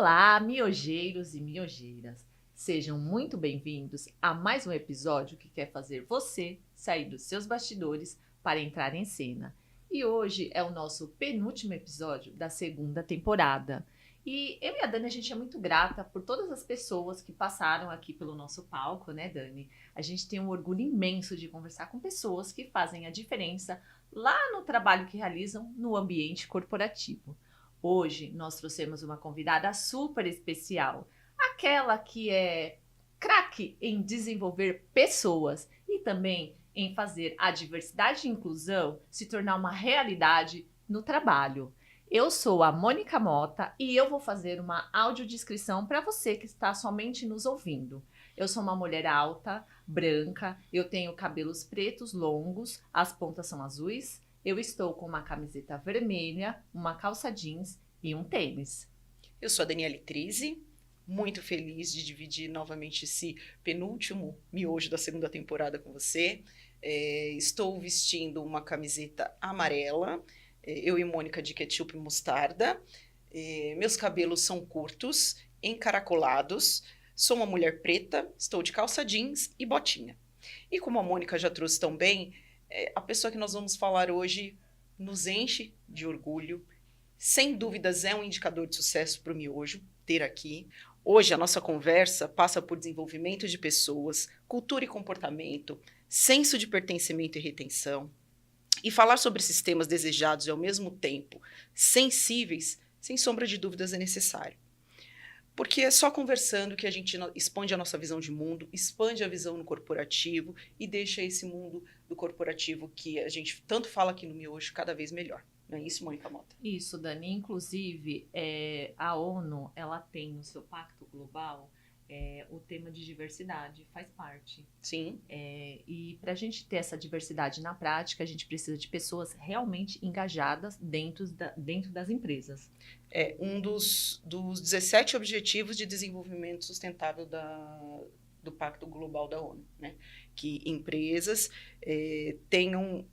Olá, miojeiros e miojeiras. Sejam muito bem-vindos a mais um episódio que quer fazer você sair dos seus bastidores para entrar em cena. E hoje é o nosso penúltimo episódio da segunda temporada. E eu e a Dani, a gente é muito grata por todas as pessoas que passaram aqui pelo nosso palco, né, Dani? A gente tem um orgulho imenso de conversar com pessoas que fazem a diferença lá no trabalho que realizam no ambiente corporativo. Hoje nós trouxemos uma convidada super especial, aquela que é craque em desenvolver pessoas e também em fazer a diversidade e inclusão se tornar uma realidade no trabalho. Eu sou a Mônica Mota e eu vou fazer uma audiodescrição para você que está somente nos ouvindo. Eu sou uma mulher alta, branca, eu tenho cabelos pretos longos, as pontas são azuis. Eu estou com uma camiseta vermelha, uma calça jeans e um tênis. Eu sou a Daniele Trizzi, muito feliz de dividir novamente esse penúltimo miojo da segunda temporada com você. Estou vestindo uma camiseta amarela, eu e Mônica de ketchup e mostarda. Meus cabelos são curtos, encaracolados. Sou uma mulher preta, estou de calça jeans e botinha. E como a Mônica já trouxe tão bem, a pessoa que nós vamos falar hoje nos enche de orgulho. Sem dúvidas é um indicador de sucesso para o miojo ter aqui. Hoje a nossa conversa passa por desenvolvimento de pessoas, cultura e comportamento, senso de pertencimento e retenção. E falar sobre esses temas desejados e ao mesmo tempo sensíveis, sem sombra de dúvidas, é necessário. Porque é só conversando que a gente expande a nossa visão de mundo, expande a visão no corporativo e deixa esse mundo do corporativo que a gente tanto fala aqui no miojo cada vez melhor. Não é isso, Mônica Mota? Isso, Dani. Inclusive, a ONU, ela tem no seu pacto global o tema de diversidade, faz parte. Sim. E para a gente ter essa diversidade na prática, a gente precisa de pessoas realmente engajadas dentro das empresas. É um dos 17 Objetivos de Desenvolvimento Sustentável do Pacto Global da ONU, né? Que empresas tenham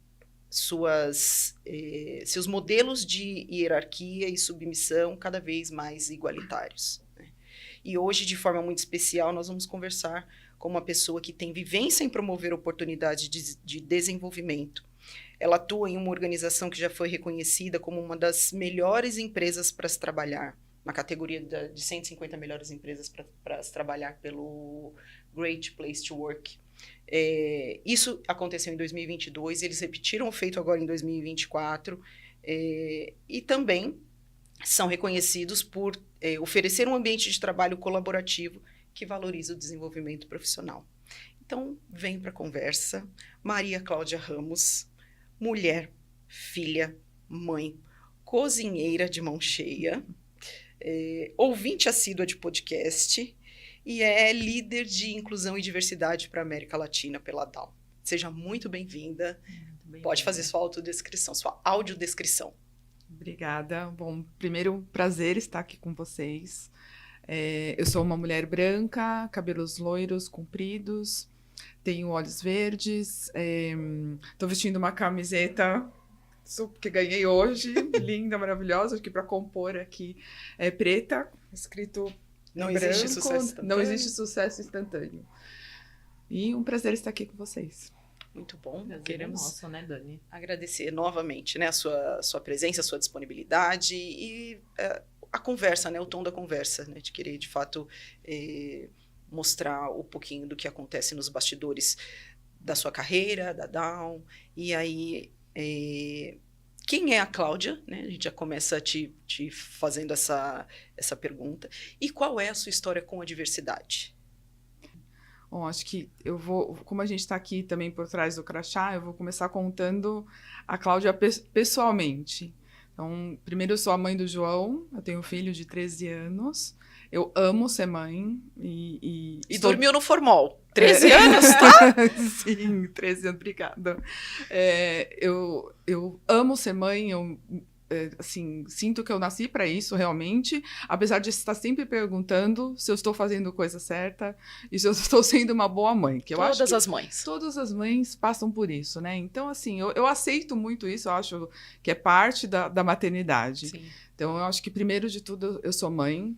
seus modelos de hierarquia e submissão cada vez mais igualitários. Né? E hoje, de forma muito especial, nós vamos conversar com uma pessoa que tem vivência em promover oportunidades de desenvolvimento. Ela atua em uma organização que já foi reconhecida como uma das melhores empresas para se trabalhar, na categoria de 150 melhores empresas para se trabalhar pelo Great Place to Work. Isso aconteceu em 2022, eles repetiram o feito agora em 2024, e também são reconhecidos por oferecer um ambiente de trabalho colaborativo que valoriza o desenvolvimento profissional. Então, vem para a conversa, Maria Cláudia Ramos, mulher, filha, mãe, cozinheira de mão cheia, ouvinte assídua de podcast, e é líder de inclusão e diversidade para a América Latina pela DAO. Seja muito bem-vinda. Pode fazer sua autodescrição, sua audiodescrição. Obrigada. Bom, primeiro, prazer estar aqui com vocês. Eu sou uma mulher branca, cabelos loiros, compridos, tenho olhos verdes, estou vestindo uma camiseta que ganhei hoje, linda, maravilhosa, que para compor aqui é preta, escrito Não branco, existe sucesso instantâneo. Não existe sucesso instantâneo. E um prazer estar aqui com vocês. Muito bom. Queremos nosso, né, Dani? Agradecer novamente, né, a sua presença, a sua disponibilidade e a conversa, né, o tom da conversa, né, de querer, de fato, mostrar um pouquinho do que acontece nos bastidores da sua carreira, da DAO. E aí, quem é a Cláudia? Né? A gente já começa te fazendo essa pergunta. E qual é a sua história com a diversidade? Bom, acho que eu vou, como a gente está aqui também por trás do crachá, eu vou começar contando a Cláudia pessoalmente. Então, primeiro eu sou a mãe do João, eu tenho um filho de 13 anos, eu amo ser mãe e dormiu no formol. 13 anos, tá? Sim, 13 anos, obrigada. Eu amo ser mãe, assim, sinto que eu nasci para isso realmente, apesar de estar sempre perguntando se eu estou fazendo coisa certa e se eu estou sendo uma boa mãe. Que eu acho que as mães. Todas as mães passam por isso, né? Então, assim, eu aceito muito isso, eu acho que é parte da maternidade. Sim. Então, eu acho que, primeiro de tudo, eu sou mãe,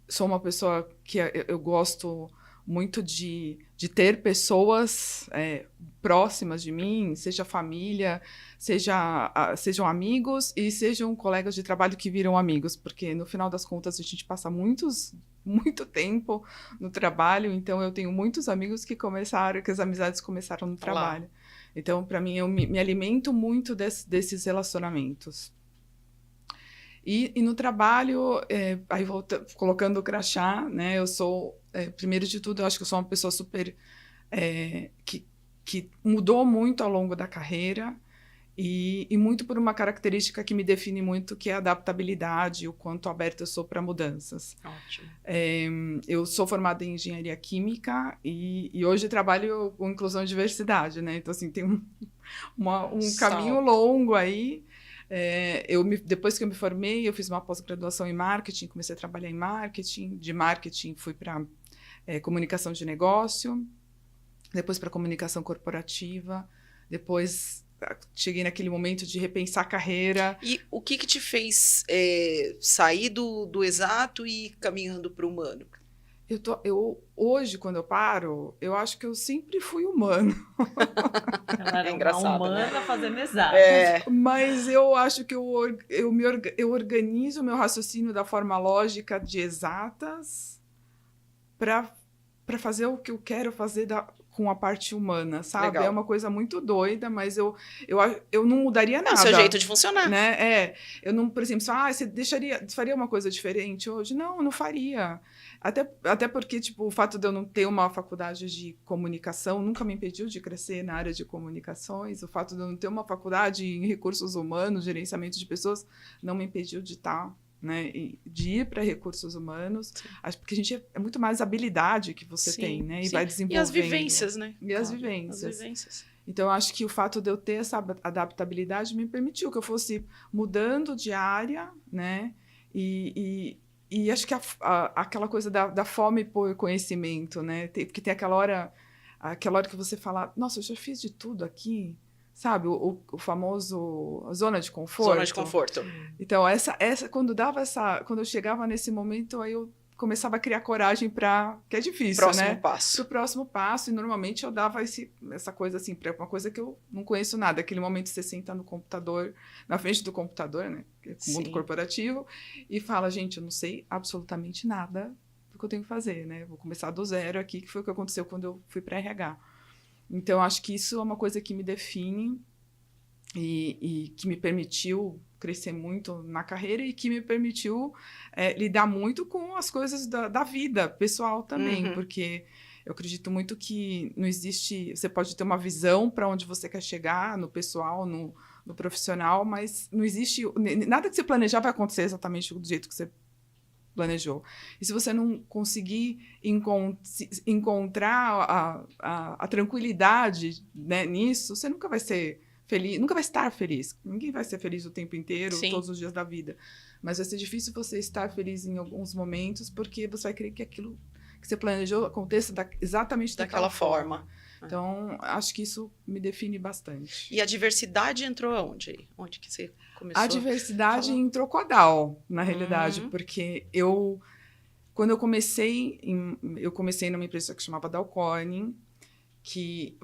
Sou uma pessoa que eu gosto muito de ter pessoas próximas de mim, seja família, sejam amigos e sejam colegas de trabalho que viram amigos, porque no final das contas a gente passa muito tempo no trabalho, então eu tenho muitos amigos que as amizades começaram no trabalho. Então, para mim, eu me alimento muito desses relacionamentos. E no trabalho, aí colocando o crachá, né? Eu sou, primeiro de tudo, eu acho que eu sou uma pessoa super que mudou muito ao longo da carreira e muito por uma característica que me define muito, que é a adaptabilidade, o quanto aberta eu sou para mudanças. Ótimo. Eu sou formada em engenharia química e hoje trabalho com inclusão e diversidade, né? Então, assim, tem um caminho longo aí. Depois que eu me formei, eu fiz uma pós-graduação em marketing, comecei a trabalhar em marketing. De marketing, fui para comunicação de negócio, depois para comunicação corporativa, depois cheguei naquele momento de repensar a carreira. E o que te fez sair do exato e ir caminhando para o humano? Hoje, quando eu paro, eu acho que eu sempre fui humano. Ela era engraçado, uma humana, né? Fazendo exato. Mas eu acho que eu organizo o meu raciocínio da forma lógica de exatas para fazer o que eu quero fazer com a parte humana, sabe? Legal. É uma coisa muito doida, mas eu não mudaria nada. É o seu jeito de funcionar. Né? Eu não, por exemplo, você faria uma coisa diferente hoje? Não, eu não faria. Até porque, tipo, o fato de eu não ter uma faculdade de comunicação nunca me impediu de crescer na área de comunicações. O fato de eu não ter uma faculdade em recursos humanos, gerenciamento de pessoas, não me impediu de estar, né, de ir para recursos humanos. Acho que a gente é muito mais habilidade que você tem, né? E vai desenvolvendo. E as vivências, né? As vivências. Então, eu acho que o fato de eu ter essa adaptabilidade me permitiu que eu fosse mudando de área, né? E acho que aquela coisa da fome por conhecimento, né? Porque tem aquela hora que você fala, nossa, eu já fiz de tudo aqui, sabe? O famoso zona de conforto. Zona de conforto. Então, quando eu chegava nesse momento, aí eu começava a criar coragem que é difícil, próximo né? passo. Pro próximo passo, e normalmente eu dava essa coisa assim, para uma coisa que eu não conheço nada. Aquele momento que você senta no computador, na frente do computador, né? Que é o mundo corporativo, e fala, gente, eu não sei absolutamente nada do que eu tenho que fazer, né? Vou começar do zero aqui, que foi o que aconteceu quando eu fui para RH. Então, acho que isso é uma coisa que me define e que me permitiu crescer muito na carreira e que me permitiu lidar muito com as coisas da vida pessoal também, porque eu acredito muito que não existe... Você pode ter uma visão para onde você quer chegar, no pessoal, no profissional, mas não existe... Nada que você planejar vai acontecer exatamente do jeito que você planejou. E se você não conseguir encontrar a tranquilidade, né, nisso, você nunca vai ser feliz, nunca vai estar feliz. Ninguém vai ser feliz o tempo inteiro, todos os dias da vida. Mas vai ser difícil você estar feliz em alguns momentos, porque você vai querer que aquilo que você planejou aconteça exatamente daquela forma. Então, acho que isso me define bastante. E a diversidade entrou aonde? Onde que você começou? A diversidade entrou com a DAO, na realidade, porque quando eu comecei numa empresa que chamava DAO Corning, que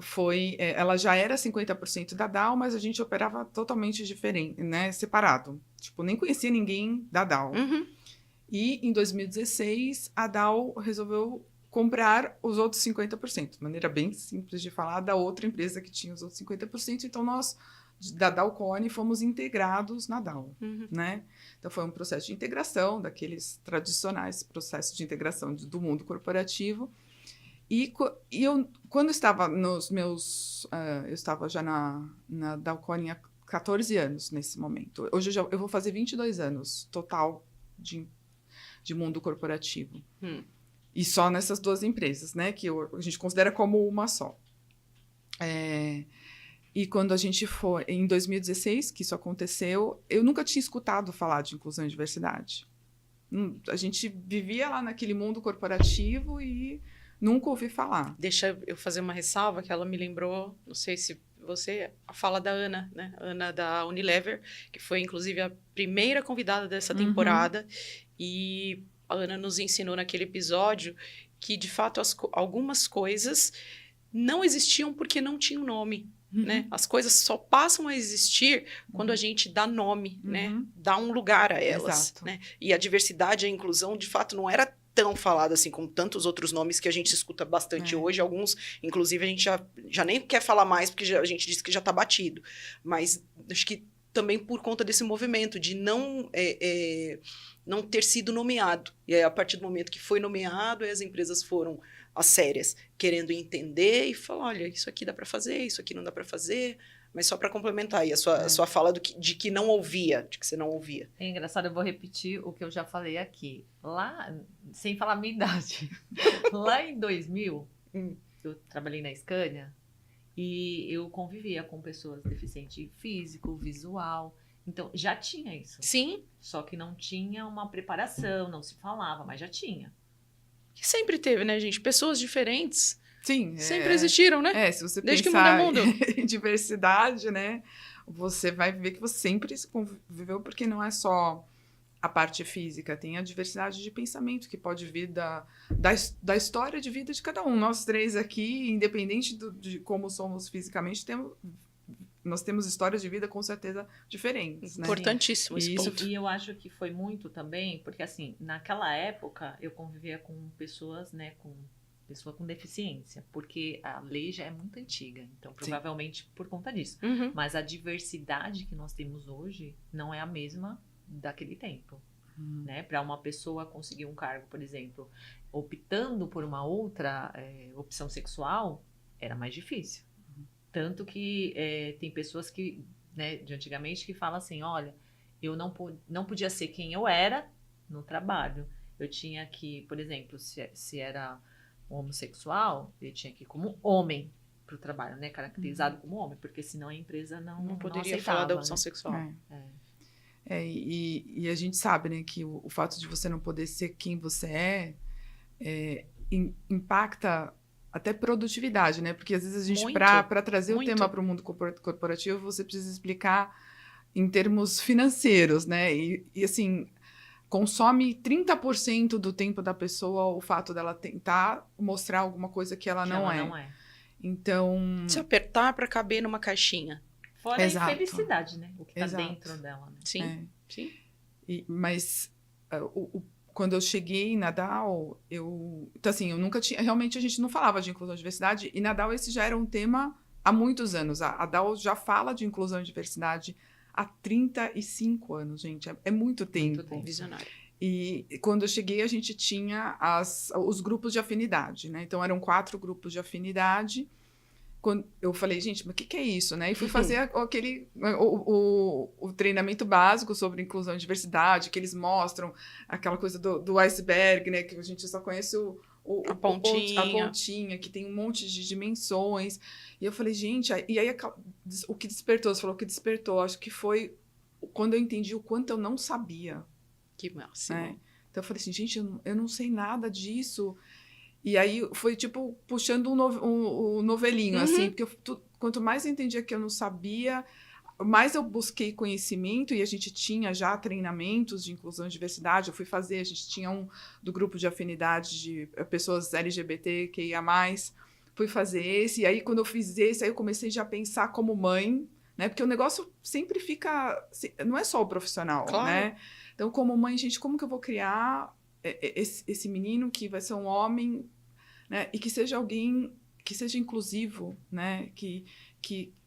ela já era 50% da DAO, mas a gente operava totalmente diferente, né, separado. Tipo, nem conhecia ninguém da DAO. E em 2016, a DAO resolveu comprar os outros 50%, de maneira bem simples de falar, da outra empresa que tinha os outros 50%. Então, nós, da DAO Corning, fomos integrados na DAO, né? Então, foi um processo de integração, daqueles tradicionais processos de integração do mundo corporativo. E eu, quando estava nos meus... eu estava já na DAO Corning há 14 anos, nesse momento. Hoje eu vou fazer 22 anos total de mundo corporativo. E só nessas duas empresas, né? Que a gente considera como uma só. E quando a gente foi... Em 2016, que isso aconteceu, eu nunca tinha escutado falar de inclusão e diversidade. A gente vivia lá naquele mundo corporativo e nunca ouvi falar. Deixa eu fazer uma ressalva, que ela me lembrou, não sei se a fala da Ana, né? Ana da Unilever, que foi, inclusive, a primeira convidada dessa temporada. E a Ana nos ensinou naquele episódio que, de fato, algumas coisas não existiam porque não tinham nome. Né? As coisas só passam a existir quando a gente dá nome, né? Dá um lugar a elas. Né? E a diversidade, a inclusão, de fato, não era tão falada assim como tantos outros nomes que a gente escuta bastante hoje. Alguns, inclusive, a gente já nem quer falar mais porque a gente disse que já está batido. Mas acho que também por conta desse movimento de não ter sido nomeado. E aí, a partir do momento que foi nomeado, as empresas foram as sérias, querendo entender e falar, olha, isso aqui dá para fazer, isso aqui não dá para fazer, mas só para complementar aí a sua fala de que não ouvia, de que você não ouvia. É engraçado, eu vou repetir o que eu já falei aqui. Lá, sem falar a minha idade, lá em 2000, eu trabalhei na Scania e eu convivia com pessoas deficientes físico, visual. Então, já tinha isso. Sim. Só que não tinha uma preparação, não se falava, mas já tinha. Que sempre teve, né, gente? Pessoas diferentes. Sim. Sempre existiram, né? Se você Desde pensar que muda o mundo. em diversidade, né? Você vai ver que você sempre conviveu, porque não é só a parte física, tem a diversidade de pensamento que pode vir da história de vida de cada um. Nós três aqui, independente de como somos fisicamente, nós temos histórias de vida com certeza diferentes. Né? Importantíssimo esse ponto. E eu acho que foi muito também, porque assim, naquela época eu convivia com pessoas, né, com deficiência, porque a lei já é muito antiga, então provavelmente por conta disso. Mas a diversidade que nós temos hoje não é a mesma daquele tempo. Né? Para uma pessoa conseguir um cargo, por exemplo, optando por uma outra opção sexual, era mais difícil. Tanto que tem pessoas que, né, de antigamente que falam assim, olha, eu não podia ser quem eu era no trabalho. Eu tinha que, por exemplo, se era homossexual, eu tinha que ir como homem para o trabalho, né? Caracterizado como homem, porque senão a empresa não poderia aceitava, falar da opção né? sexual. E a gente sabe, né, que o fato de você não poder ser quem você impacta até produtividade, né? Porque às vezes a gente, para trazer o tema para o mundo corporativo, você precisa explicar em termos financeiros, né? E assim, consome 30% do tempo da pessoa o fato dela tentar mostrar alguma coisa que ela não é. Então... Se apertar para caber numa caixinha. Fora a infelicidade, né? O que está dentro dela. Né? Sim, sim. Mas... quando eu cheguei na DAO, então assim, eu nunca tinha... Realmente a gente não falava de inclusão e diversidade, e na DAO esse já era um tema há muitos anos. A DAO já fala de inclusão e diversidade há 35 anos, gente. É muito tempo. Muito tempo. Visionário. E quando eu cheguei, a gente tinha os grupos de afinidade, né? Então, eram 4 grupos de afinidade. Quando eu falei, gente, mas o que é isso, né? E fui fazer o treinamento básico sobre inclusão e diversidade, que eles mostram aquela coisa do iceberg, né? Que a gente só conhece a pontinha, que tem um monte de dimensões. E eu falei, gente... E aí, o que despertou? Você falou que despertou. Acho que foi quando eu entendi o quanto eu não sabia. Que máximo. Então, eu falei assim, gente, eu não sei nada disso... E aí foi tipo puxando um novelinho, assim, porque quanto mais eu entendia que eu não sabia, mais eu busquei conhecimento, e a gente tinha já treinamentos de inclusão e diversidade. Eu fui fazer, a gente tinha do grupo de afinidade de pessoas LGBTQIA+, fui fazer esse, e aí quando eu fiz esse, aí eu comecei já a pensar como mãe, né? Porque o negócio sempre fica, não é só o profissional, claro, né? Então, como mãe, gente, como que eu vou criar esse menino que vai ser um homem, né? E que seja alguém que seja inclusivo, né? Que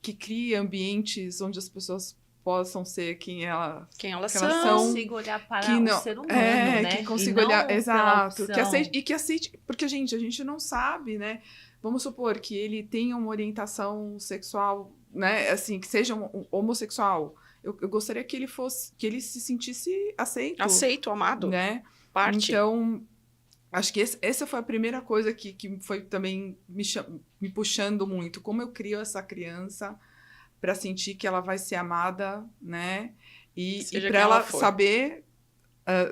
crie ambientes onde as pessoas possam ser quem elas são. Que consiga olhar para o ser humano, né? Que consiga olhar, exato. Que aceite, porque, a gente não sabe, né? Vamos supor que ele tenha uma orientação sexual, né? Assim, que seja um homossexual. Eu gostaria que ele se sentisse aceito, amado, né? Parte. Então, acho que essa foi a primeira coisa que foi também me puxando muito. Como eu crio essa criança para sentir que ela vai ser amada, né? E para ela saber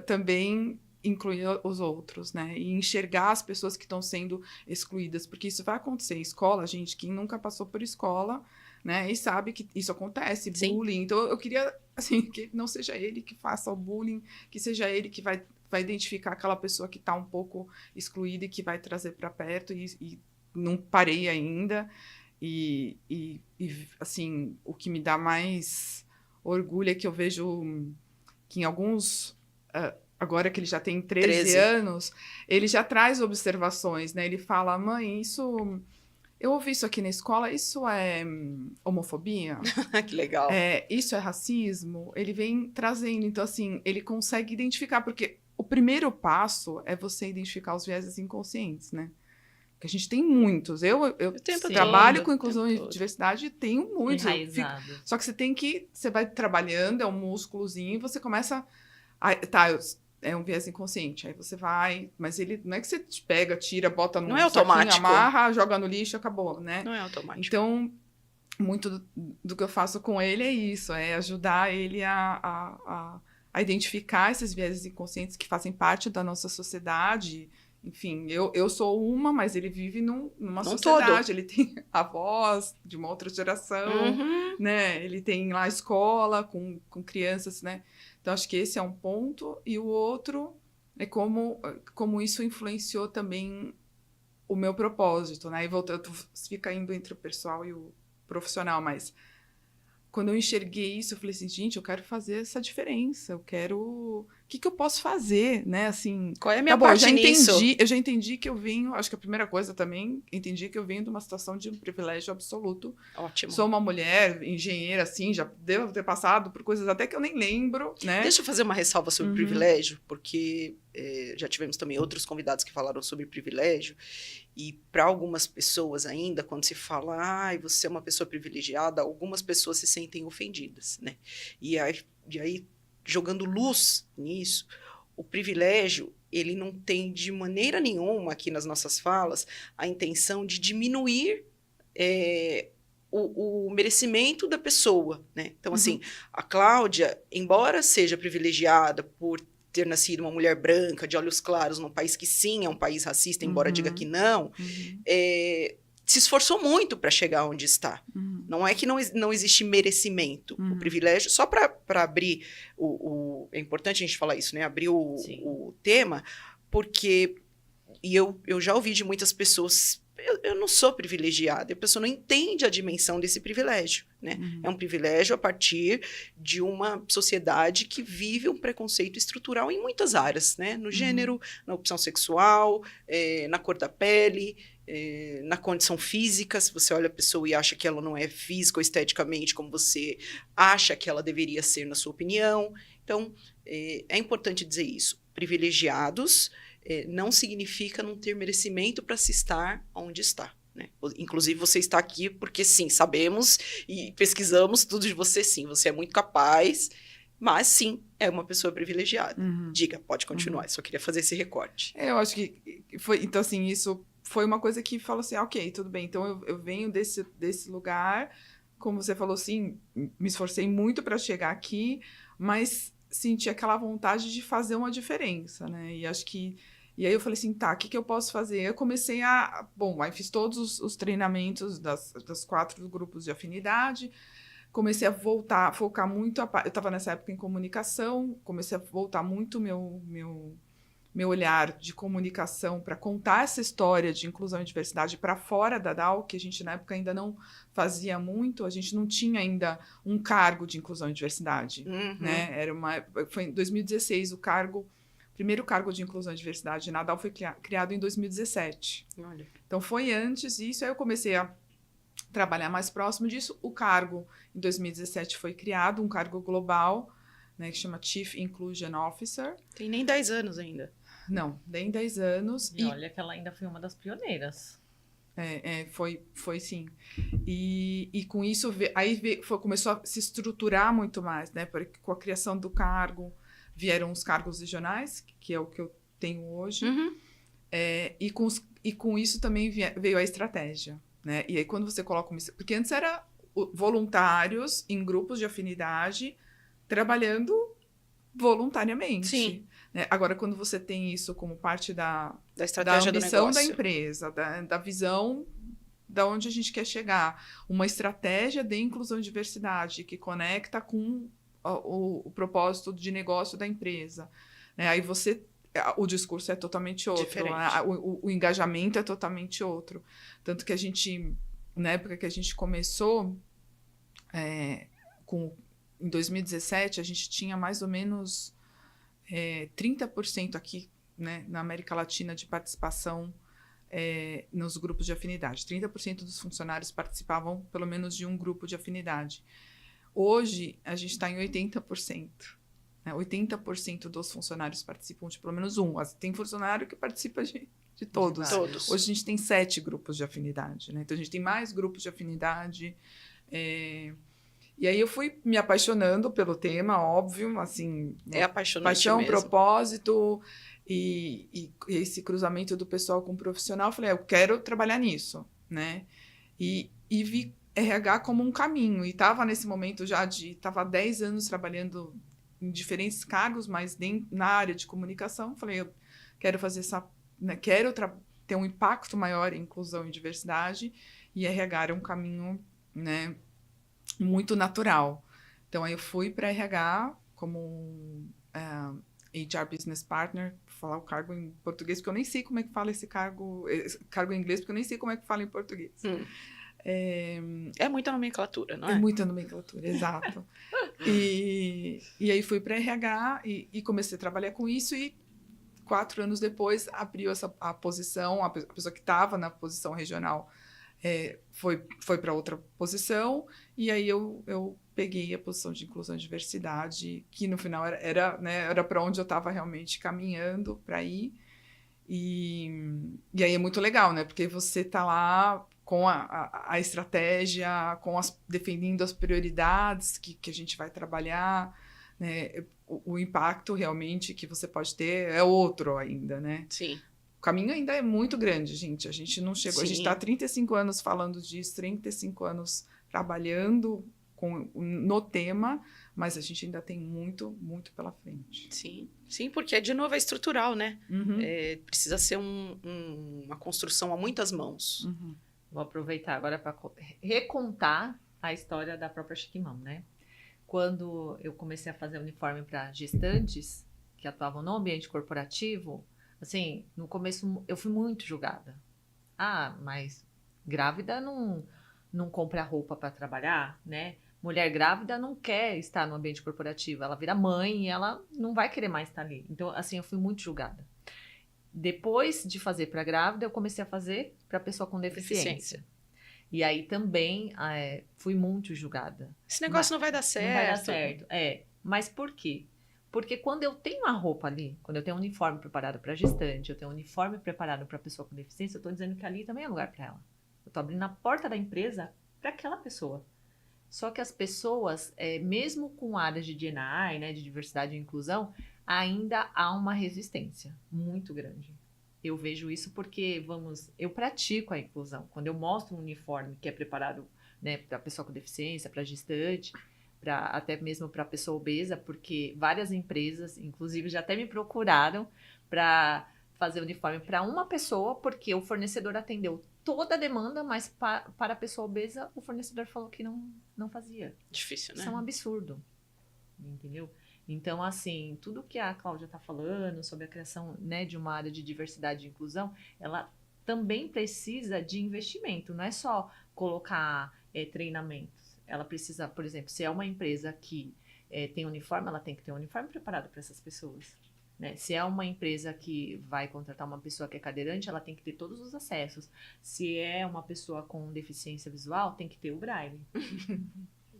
também incluir os outros, né? E enxergar as pessoas que estão sendo excluídas, porque isso vai acontecer em escola, gente. Quem nunca passou por escola, né? E sabe que isso acontece, sim, bullying. Então, eu queria, assim, que não seja ele que faça o bullying, que seja ele que vai vai identificar aquela pessoa que está um pouco excluída e que vai trazer para perto, e não parei ainda. E, assim, o que me dá mais orgulho é que eu vejo que em alguns... agora que ele já tem 13 anos, ele já traz observações, né? Ele fala, mãe, isso... Eu ouvi isso aqui na escola, isso é homofobia? Que legal. Isso é racismo? Ele vem trazendo, então assim, ele consegue identificar, porque o primeiro passo é você identificar os vieses inconscientes, né? Porque a gente tem muitos. Eu trabalho com inclusão e diversidade e tenho muitos. Só que você vai trabalhando, é um músculozinho, você começa... é um viés inconsciente. Aí você vai... Mas ele não é que você pega, tira, bota no saquinho, amarra, joga no lixo e acabou, né? Não é automático. Então, muito do que eu faço com ele é isso. É ajudar ele a identificar esses viés inconscientes que fazem parte da nossa sociedade. Enfim, eu sou mas ele vive numa sociedade. Ele tem a voz de uma outra geração, né? Ele tem lá a escola com crianças, né? Então, acho que esse é um ponto. E o outro é como isso influenciou também o meu propósito, né? E voltando, fica indo entre o pessoal e o profissional, mas quando eu enxerguei isso, eu falei assim, gente, eu quero fazer essa diferença, eu quero... O que eu posso fazer, né? Assim, qual é a minha parte nisso? Eu já entendi que eu venho, acho que a primeira coisa também, entendi que eu venho de uma situação de um privilégio absoluto. Ótimo. Sou uma mulher, engenheira, assim, já devo ter passado por coisas até que eu nem lembro, né? Deixa eu fazer uma ressalva sobre privilégio, porque já tivemos também outros convidados que falaram sobre privilégio, e para algumas pessoas ainda, quando se fala, você é uma pessoa privilegiada, algumas pessoas se sentem ofendidas, né? E aí jogando luz nisso, o privilégio, ele não tem de maneira nenhuma, aqui nas nossas falas, a intenção de diminuir o merecimento da pessoa, né? Então, assim, a Cláudia, embora seja privilegiada por ter nascido uma mulher branca, de olhos claros, num país que sim é um país racista, embora diga que não, se esforçou muito para chegar onde está. Não é que não existe merecimento. O privilégio, só para abrir é importante a gente falar isso, né? Abrir o tema, porque eu já ouvi de muitas pessoas, eu não sou privilegiada, a pessoa não entende a dimensão desse privilégio, né? É um privilégio a partir de uma sociedade que vive um preconceito estrutural em muitas áreas, né? No gênero, na opção sexual, na cor da pele, na condição física. Se você olha a pessoa e acha que ela não é física ou esteticamente como você acha que ela deveria ser, na sua opinião. Então, é importante dizer isso. Privilegiados não significa não ter merecimento para se estar onde está, né? Inclusive, você está aqui porque, sim, sabemos e pesquisamos tudo de você, sim. Você é muito capaz, mas, sim, é uma pessoa privilegiada. Diga, pode continuar. Só queria fazer esse recorte. Eu acho que foi... Então, assim, isso foi uma coisa que falou assim, ok, tudo bem. Então, eu venho desse lugar, como você falou, assim, me esforcei muito para chegar aqui, mas senti aquela vontade de fazer uma diferença, né? E acho que... E aí eu falei assim, tá, o que eu posso fazer? Eu comecei aí fiz todos os treinamentos das 4 grupos de afinidade, comecei a focar muito, eu estava nessa época em comunicação, comecei a voltar muito meu olhar de comunicação para contar essa história de inclusão e diversidade para fora da DAO, que a gente na época ainda não fazia muito, a gente não tinha ainda um cargo de inclusão e diversidade, né? Foi em 2016 o primeiro cargo de inclusão e diversidade na DAO foi criado em 2017. Olha. Então foi antes disso, aí eu comecei a trabalhar mais próximo disso. O cargo em 2017 foi criado, um cargo global, né, que chama Chief Inclusion Officer. Tem nem 10 anos ainda. Não, nem 10 anos. E olha que ela ainda foi uma das pioneiras. Foi sim. E com isso, começou a se estruturar muito mais, né? Porque com a criação do cargo, vieram os cargos regionais, que é o que eu tenho hoje. E com isso também veio a estratégia, né? E aí, quando você coloca porque antes era voluntários em grupos de afinidade, trabalhando voluntariamente. Sim. Né? Agora, quando você tem isso como parte da estratégia da ambição do negócio, da empresa, da visão da onde a gente quer chegar, uma estratégia de inclusão e diversidade que conecta com o propósito de negócio da empresa, né? Aí você o discurso é totalmente outro, Diferente. o engajamento é totalmente outro. Tanto que a gente, na época que a gente começou, em 2017, a gente tinha mais ou menos 30% aqui, né, na América Latina de participação nos grupos de afinidade. 30% dos funcionários participavam pelo menos de um grupo de afinidade. Hoje, a gente está em 80%. 80% dos funcionários participam de pelo menos um. Tem funcionário que participa de todos. Todos. Hoje a gente tem 7 grupos de afinidade, né? Então a gente tem mais grupos de afinidade. E aí eu fui me apaixonando pelo tema, óbvio, assim... É apaixonante paixão, mesmo. propósito e esse cruzamento do pessoal com o profissional. Eu falei, eu quero trabalhar nisso, né? E vi RH como um caminho. E estava nesse momento já estava há 10 anos trabalhando em diferentes cargos, mas na área de comunicação. Falei, eu quero fazer né, quero ter um impacto maior em inclusão e diversidade, e RH era um caminho, né, muito natural. Então, aí eu fui para RH como HR Business Partner, vou falar o cargo em português, porque eu nem sei como é que fala esse cargo em inglês, porque eu nem sei como é que fala em português. É muita nomenclatura, não é? É muita nomenclatura, exato. E aí fui para RH e comecei a trabalhar com isso, e 4 anos depois abriu a posição, a pessoa que estava na posição regional foi para outra posição, e aí eu peguei a posição de inclusão e diversidade, que no final era para onde eu estava realmente caminhando para ir. E aí é muito legal, né? Porque você está lá com a estratégia, defendendo as prioridades que a gente vai trabalhar, né? O impacto realmente que você pode ter é outro ainda, né? Sim. O caminho ainda é muito grande, gente. A gente não chegou. Sim. A gente está há 35 anos falando disso, 35 anos trabalhando no tema, mas a gente ainda tem muito, muito pela frente. Sim, sim, porque de novo é estrutural, né? Uhum. Precisa ser uma construção a muitas mãos. Uhum. Vou aproveitar agora para recontar a história da própria Chiquimão, né? Quando eu comecei a fazer uniforme para gestantes que atuavam no ambiente corporativo, assim, no começo eu fui muito julgada. Ah, mas grávida não compra roupa para trabalhar, né? Mulher grávida não quer estar no ambiente corporativo, ela vira mãe e ela não vai querer mais estar ali. Então, assim, eu fui muito julgada. Depois de fazer para grávida, eu comecei a fazer para pessoa com deficiência. E aí também fui muito julgada. Esse negócio não vai dar certo. Não vai dar certo. Mas por quê? Porque quando eu tenho a roupa ali, quando eu tenho um uniforme preparado para gestante, eu tenho um uniforme preparado para pessoa com deficiência, eu estou dizendo que ali também é lugar para ela. Eu estou abrindo a porta da empresa para aquela pessoa. Só que as pessoas, mesmo com áreas de D&I, né, de diversidade e inclusão, ainda há uma resistência muito grande. Eu vejo isso porque, eu pratico a inclusão. Quando eu mostro um uniforme que é preparado, né, para pessoa com deficiência, para gestante, até mesmo para pessoa obesa, porque várias empresas, inclusive, já até me procuraram para fazer uniforme para uma pessoa, porque o fornecedor atendeu toda a demanda, mas para a pessoa obesa, o fornecedor falou que não fazia. Difícil, né? Isso é um absurdo, entendeu? Então, assim, tudo que a Cláudia está falando sobre a criação, né, de uma área de diversidade e inclusão, ela também precisa de investimento, não é só colocar treinamentos. Ela precisa, por exemplo, se é uma empresa que tem uniforme, ela tem que ter um uniforme preparado para essas pessoas. Né? Se é uma empresa que vai contratar uma pessoa que é cadeirante, ela tem que ter todos os acessos. Se é uma pessoa com deficiência visual, tem que ter o braille.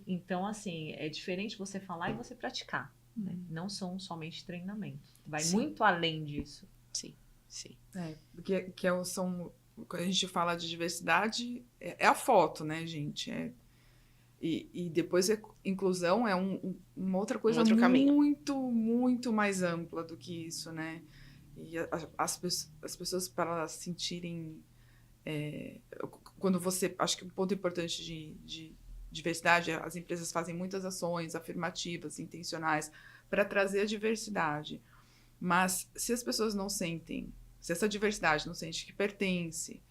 Então, assim, é diferente você falar e você praticar. Né? Não são somente treinamentos. Vai muito além disso. Sim, sim. Quando a gente fala de diversidade, é a foto, né, gente? E depois inclusão é uma outra coisa muito, muito mais ampla do que isso, né? E as pessoas, para elas sentirem... acho que um ponto importante de diversidade, as empresas fazem muitas ações afirmativas, intencionais, para trazer a diversidade. Mas se as pessoas não sentem, se essa diversidade não sente que pertence,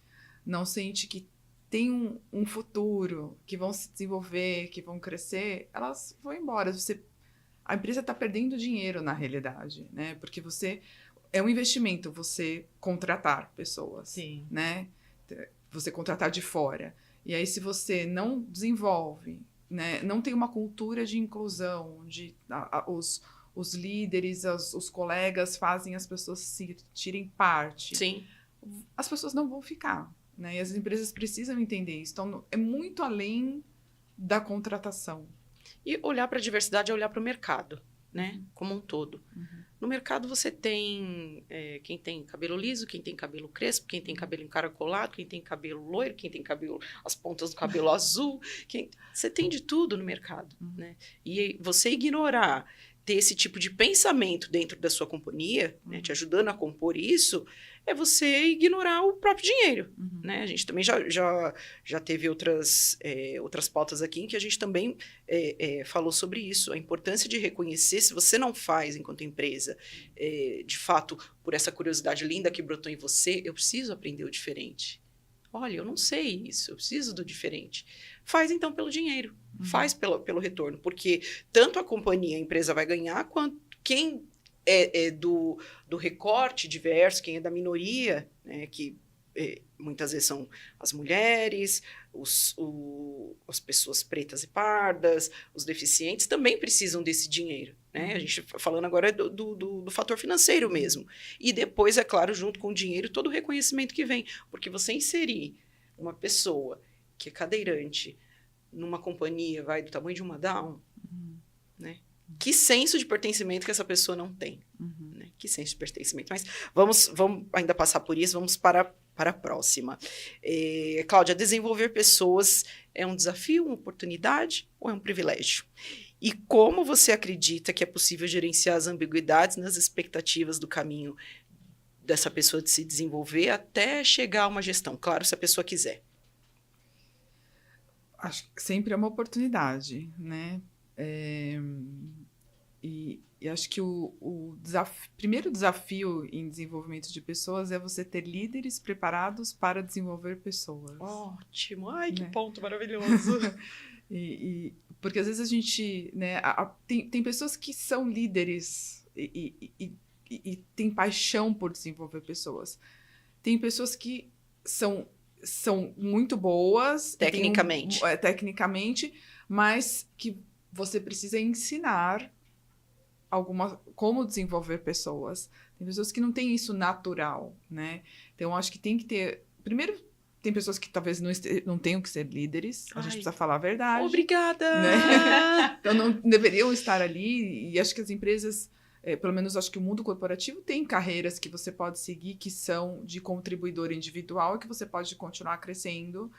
não sente que tem um futuro, que vão se desenvolver, que vão crescer, elas vão embora. A empresa está perdendo dinheiro na realidade, né? Porque é um investimento você contratar pessoas, Sim. né? Você contratar de fora. E aí, se você não desenvolve, né, não tem uma cultura de inclusão, os líderes, os colegas fazem as pessoas se sentirem parte, Sim. as pessoas não vão ficar, né? E as empresas precisam entender isso. Então, é muito além da contratação. E olhar para a diversidade é olhar para o mercado, né? Como um todo. No mercado você tem quem tem cabelo liso, quem tem cabelo crespo, quem tem cabelo encaracolado, quem tem cabelo loiro, quem tem cabelo, as pontas do cabelo azul. Você tem de tudo no mercado, né? E você ignorar, ter esse tipo de pensamento dentro da sua companhia, né, te ajudando a compor isso, é você ignorar o próprio dinheiro, né? A gente também já teve outras pautas aqui em que a gente também falou sobre isso, a importância de reconhecer, se você não faz enquanto empresa, de fato, por essa curiosidade linda que brotou em você, eu preciso aprender o diferente. Olha, eu não sei isso, eu preciso do diferente. Faz então pelo dinheiro, faz pelo retorno, porque tanto a companhia, a empresa vai ganhar, quanto quem do recorte diverso, quem é da minoria, né, que muitas vezes são as mulheres, as pessoas pretas e pardas, os deficientes, também precisam desse dinheiro, né? A gente falando agora do fator financeiro mesmo. E depois, é claro, junto com o dinheiro, todo o reconhecimento que vem. Porque você inserir uma pessoa que é cadeirante numa companhia, do tamanho de uma Down, né? Que senso de pertencimento que essa pessoa não tem. Né? Que senso de pertencimento. Mas vamos ainda passar por isso, vamos para a próxima. Cláudia, desenvolver pessoas é um desafio, uma oportunidade ou é um privilégio? E como você acredita que é possível gerenciar as ambiguidades nas expectativas do caminho dessa pessoa de se desenvolver até chegar a uma gestão? Claro, se a pessoa quiser. Acho que sempre é uma oportunidade, né? E acho que o primeiro desafio em desenvolvimento de pessoas é você ter líderes preparados para desenvolver pessoas. Ótimo! Ai, que ponto maravilhoso! Porque às vezes a gente, né, tem pessoas que são líderes e têm paixão por desenvolver pessoas. Tem pessoas que são muito boas tecnicamente, mas que você precisa ensinar como desenvolver pessoas. Tem pessoas que não têm isso natural, né? Então, acho que tem que ter... Primeiro, tem pessoas que talvez não tenham que ser líderes. A gente precisa falar a verdade. Obrigada! Né? Então, não deveriam estar ali. E acho que as empresas... pelo menos, acho que o mundo corporativo tem carreiras que você pode seguir que são de contribuidor individual e que você pode continuar crescendo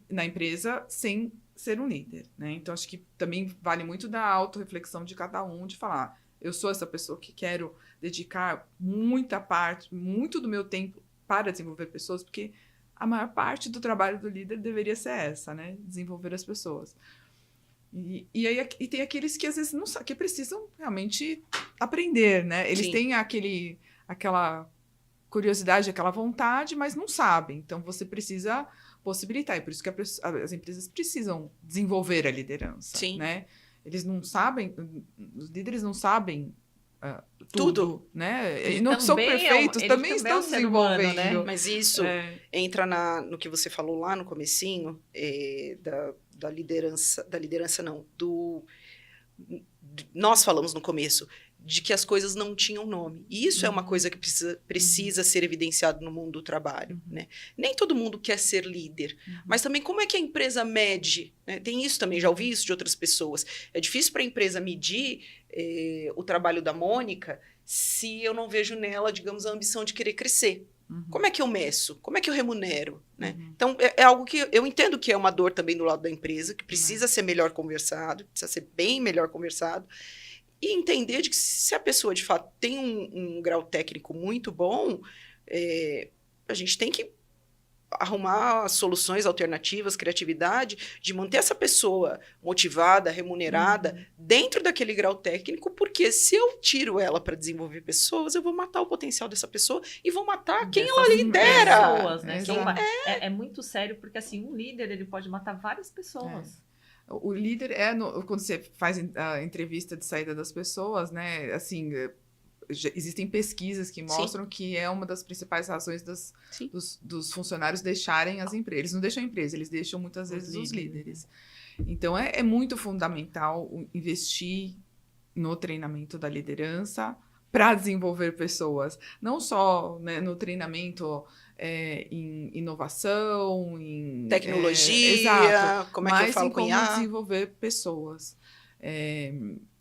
na empresa sem ser um líder, né? Então, acho que também vale muito da autorreflexão de cada um, de falar, eu sou essa pessoa que quero dedicar muito do meu tempo para desenvolver pessoas, porque a maior parte do trabalho do líder deveria ser essa, né? Desenvolver as pessoas. E tem aqueles que às vezes não sabem, que precisam realmente aprender, né? Eles têm aquela curiosidade, aquela vontade, mas não sabem. Então, você precisa possibilitar. E por isso que as empresas precisam desenvolver a liderança. Sim. Né? Eles não sabem, os líderes não sabem tudo, né? E não são perfeitos, também estão desenvolvendo. Humano, né? Mas isso entra no que você falou lá no comecinho, da liderança não, nós falamos no começo, de que as coisas não tinham nome. E isso é uma coisa que precisa ser evidenciado no mundo do trabalho. Né? Nem todo mundo quer ser líder, mas também como é que a empresa mede? Né? Tem isso também, já ouvi isso de outras pessoas. É difícil para a empresa medir o trabalho da Mônica se eu não vejo nela, digamos, a ambição de querer crescer. Como é que eu meço? Como é que eu remunero? Né? Então, é algo que eu entendo que é uma dor também do lado da empresa, que precisa ser melhor conversado, precisa ser bem melhor conversado, e entender de que se a pessoa, de fato, tem um grau técnico muito bom, a gente tem que arrumar soluções alternativas, criatividade, de manter essa pessoa motivada, remunerada, dentro daquele grau técnico, porque se eu tiro ela para desenvolver pessoas, eu vou matar o potencial dessa pessoa e vou matar quem ela lidera. Pessoas, né? É muito sério, porque assim, um líder ele pode matar várias pessoas. O líder quando você faz a entrevista de saída das pessoas, né? Assim, existem pesquisas que mostram que é uma das principais razões dos funcionários deixarem as empresas. Eles não deixam a empresa, eles deixam muitas vezes os líderes. Então, é muito fundamental investir no treinamento da liderança para desenvolver pessoas. Não só, né, no treinamento em inovação, em tecnologia, exato, como é que eu falo com IA? Mas em como desenvolver pessoas.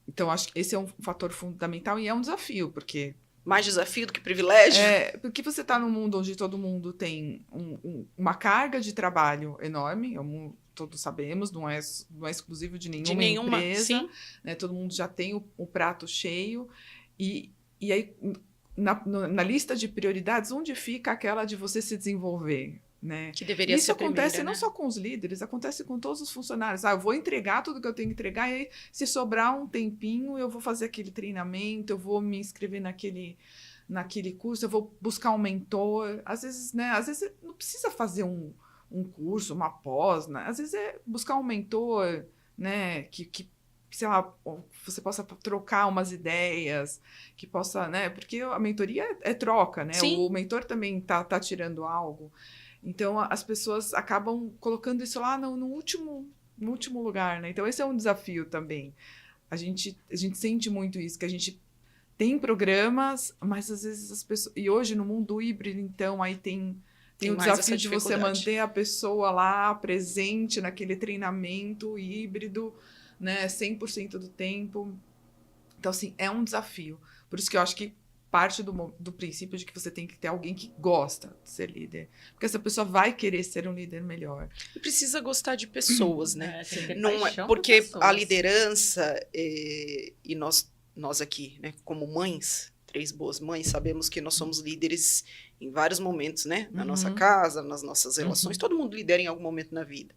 Então, acho que esse é um fator fundamental e é um desafio, porque... Mais desafio do que privilégio? Porque você está num mundo onde todo mundo tem uma carga de trabalho enorme, todos sabemos, não é exclusivo de nenhuma empresa. Sim. Né, todo mundo já tem o prato cheio. E aí, na lista de prioridades, onde fica aquela de você se desenvolver? Né? Que deveria ser a primeira, acontece não só com os líderes, acontece com todos os funcionários. Eu vou entregar tudo que eu tenho que entregar, e aí, se sobrar um tempinho, eu vou fazer aquele treinamento, eu vou me inscrever naquele curso, eu vou buscar um mentor. Às vezes não precisa fazer um curso, uma pós, né? Às vezes é buscar um mentor, né? Que sei lá, você possa trocar umas ideias, que possa, né? Porque a mentoria é troca, né? Sim. O mentor também tá tirando algo. Então, as pessoas acabam colocando isso lá no último lugar, né? Então, esse é um desafio também. A gente sente muito isso, que a gente tem programas, mas às vezes as pessoas... E hoje, no mundo híbrido, então, aí tem o desafio de você manter a pessoa lá, presente naquele treinamento híbrido, né? 100% do tempo. Então, assim, é um desafio. Por isso que eu acho que parte do princípio de que você tem que ter alguém que gosta de ser líder. Porque essa pessoa vai querer ser um líder melhor. E precisa gostar de pessoas, né? Não é porque a liderança, e nós aqui, né, como mães, 3 boas mães, sabemos que nós somos líderes em vários momentos, né? Na nossa casa, nas nossas relações. Todo mundo lidera em algum momento na vida.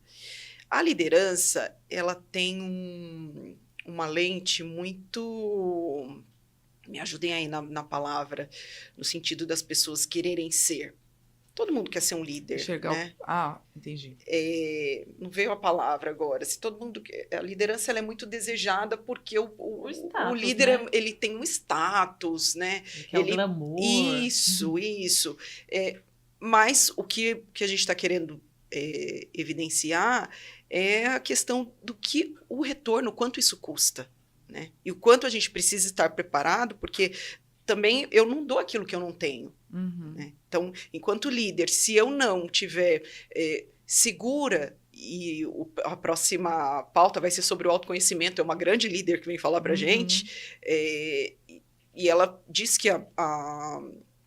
A liderança, ela tem uma lente muito... Me ajudem aí na palavra, no sentido das pessoas quererem ser. Todo mundo quer ser um líder, né? Entendi. Não veio a palavra agora. Se todo mundo a liderança ela é muito desejada porque o líder, né? Ele tem um status, né? Que é o glamour. Isso. Mas o que a gente está querendo evidenciar é a questão do que o retorno, quanto isso custa. Né? E o quanto a gente precisa estar preparado, porque também eu não dou aquilo que eu não tenho. Né? Então, enquanto líder, se eu não tiver segura, e a próxima pauta vai ser sobre o autoconhecimento, é uma grande líder que vem falar para a gente, e ela diz que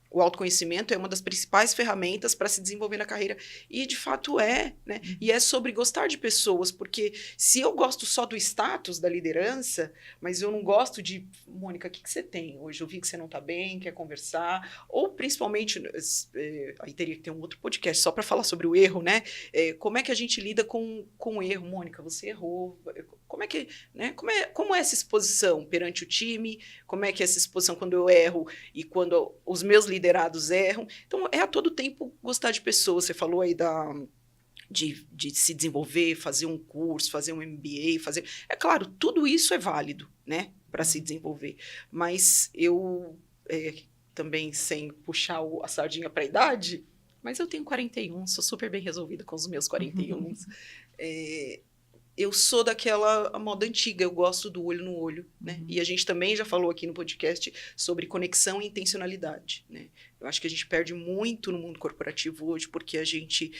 o autoconhecimento é uma das principais ferramentas para se desenvolver na carreira. E, de fato, né? E é sobre gostar de pessoas, porque se eu gosto só do status da liderança, mas eu não gosto de... Mônica, o que você tem hoje? Eu vi que você não está bem, quer conversar. Ou, principalmente, aí teria que ter um outro podcast só para falar sobre o erro, né? Como é que a gente lida com o erro? Mônica, você errou. Como é que... Né? Como é essa exposição perante o time? Como é que é essa exposição quando eu erro e quando os meus liderados erram? Então, a todo tempo gostar de pessoas. Você falou aí de se desenvolver, fazer um curso, fazer um MBA, É claro, tudo isso é válido, né? Para se desenvolver. Mas eu, também, sem puxar a sardinha para a idade, mas eu tenho 41, sou super bem resolvida com os meus 41. Eu sou daquela moda antiga, eu gosto do olho no olho, né? E a gente também já falou aqui no podcast sobre conexão e intencionalidade, né? Eu acho que a gente perde muito no mundo corporativo hoje porque a gente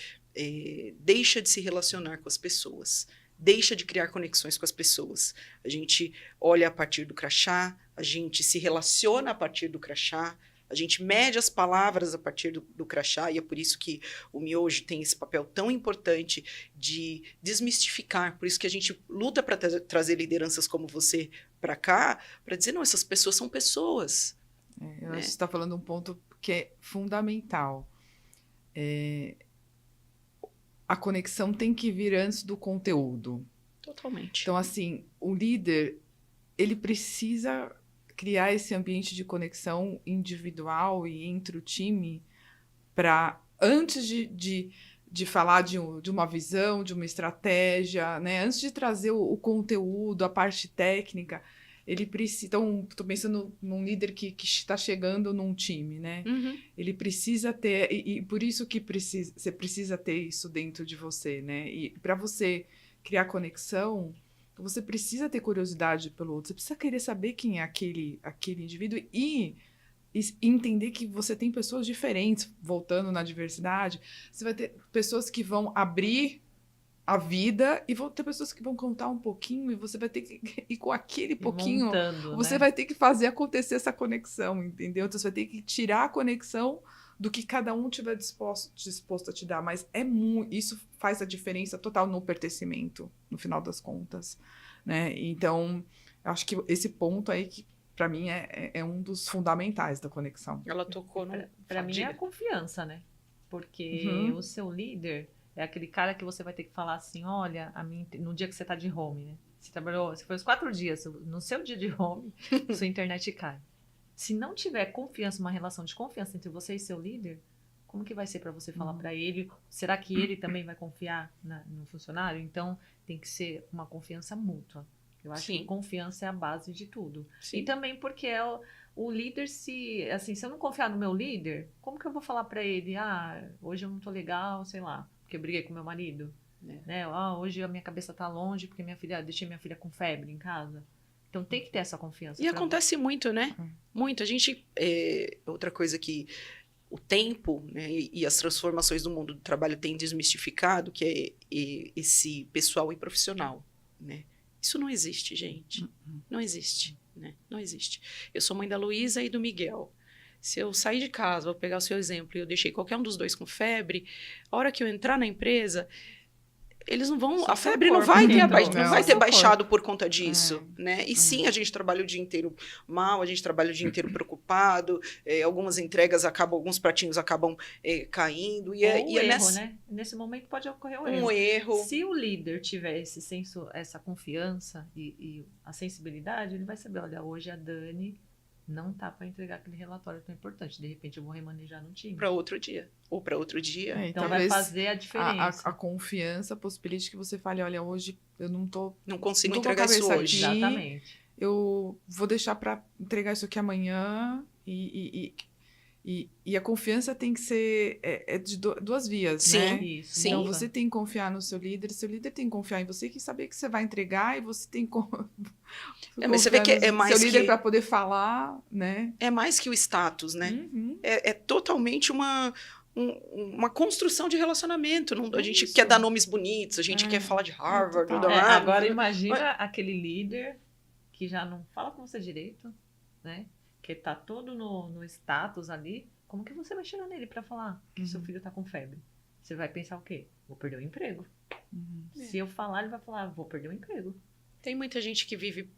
deixa de se relacionar com as pessoas, deixa de criar conexões com as pessoas. A gente olha a partir do crachá, a gente se relaciona a partir do crachá, a gente mede as palavras a partir do crachá, e é por isso que o Miojo tem esse papel tão importante de desmistificar. Por isso que a gente luta para trazer lideranças como você para cá, para dizer, não, essas pessoas são pessoas. Eu acho que você está falando um ponto que é fundamental. A conexão tem que vir antes do conteúdo. Totalmente. Então, assim, o líder, ele precisa criar esse ambiente de conexão individual e entre o time para, antes de falar de uma visão, de uma estratégia, né? Antes de trazer o conteúdo, a parte técnica, ele precisa... Então, estou pensando num líder que está chegando num time, né? Ele precisa ter... E por isso que você precisa ter isso dentro de você, né? E para você criar conexão, você precisa ter curiosidade pelo outro. Você precisa querer saber quem é aquele indivíduo e entender que você tem pessoas diferentes. Voltando na diversidade, você vai ter pessoas que vão abrir a vida e vão ter pessoas que vão contar um pouquinho e você vai ter que ir com aquele pouquinho, montando, você né? vai ter que fazer acontecer essa conexão, entendeu? Então você vai ter que tirar a conexão do que cada um tiver disposto a te dar, mas isso faz a diferença total no pertencimento, no final das contas, né? Então, eu acho que esse ponto aí que para mim é um dos fundamentais da conexão. Ela tocou no... Para mim é a confiança, né? Porque o seu líder é aquele cara que você vai ter que falar assim, olha, no dia que você tá de home, né? Você foi os 4 dias, no seu dia de home, sua internet cai. Se não tiver confiança, uma relação de confiança entre você e seu líder, como que vai ser para você falar para ele? Será que ele também vai confiar no funcionário? Então, tem que ser uma confiança mútua. Eu acho que confiança é a base de tudo. Sim. E também porque o líder, se eu não confiar no meu líder, como que eu vou falar para ele? Hoje eu não tô legal, sei lá, porque eu briguei com meu marido. Né? Hoje a minha cabeça tá longe porque deixei minha filha com febre em casa. Então tem que ter essa confiança. E acontece muito, né? Muito. A gente... outra coisa que o tempo, né, e as transformações do mundo do trabalho têm desmistificado, que é esse pessoal e profissional, né? Isso não existe, gente. Não existe, né? Não existe. Eu sou mãe da Luísa e do Miguel. Se eu sair de casa, vou pegar o seu exemplo, e eu deixei qualquer um dos dois com febre, a hora que eu entrar na empresa, eles não vão... A febre não vai ter baixado por conta disso, né? E sim, a gente trabalha o dia inteiro mal, a gente trabalha o dia inteiro preocupado, algumas entregas alguns pratinhos acabam caindo. Erro, né? Nesse momento pode ocorrer um erro. Se o líder tiver esse senso, essa confiança e a sensibilidade, ele vai saber, olha, hoje a Dani não tá para entregar aquele relatório tão importante. De repente eu vou remanejar no time. Para outro dia. Ou para outro dia. Então vai fazer a diferença. A confiança possibilite que você fale, olha, hoje eu não consigo entregar isso hoje. Exatamente. Eu vou deixar para entregar isso aqui amanhã e a confiança tem que ser de duas vias, né? Isso. Então, você tem que confiar no seu líder tem que confiar em você e saber que você vai entregar e você tem que mas você vê que é mais seu líder para poder falar, né? É mais que o status, né? É totalmente uma construção de relacionamento. A gente quer dar nomes bonitos, a gente quer falar de Harvard. Agora imagina aquele líder que já não fala com você direito, né? Que tá todo no status ali. Como que você vai chegar nele para falar que seu filho tá com febre? Você vai pensar o quê? Vou perder o emprego. Se eu falar, ele vai falar, vou perder o emprego. Tem muita gente que vive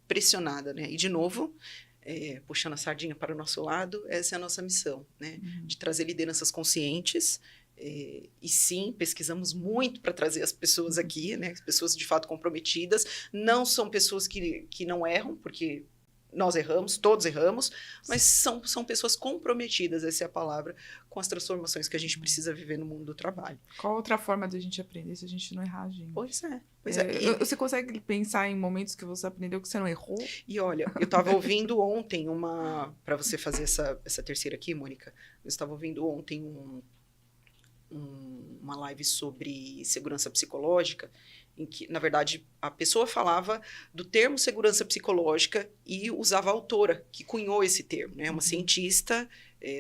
pressionada, né? E, de novo, puxando a sardinha para o nosso lado, essa é a nossa missão, né? De trazer lideranças conscientes. E sim, pesquisamos muito para trazer as pessoas aqui, né? As pessoas de fato comprometidas. Não são pessoas que não erram, porque nós erramos, todos erramos, mas são pessoas comprometidas, essa é a palavra, com as transformações que a gente precisa viver no mundo do trabalho. Qual outra forma de a gente aprender se a gente não errar, gente? Pois é. Você consegue pensar em momentos que você aprendeu que você não errou? E olha, eu estava ouvindo ontem para você fazer essa terceira aqui, Mônica, eu estava ouvindo ontem uma live sobre segurança psicológica, em que, na verdade, a pessoa falava do termo segurança psicológica e usava a autora, que cunhou esse termo, né? Uma cientista,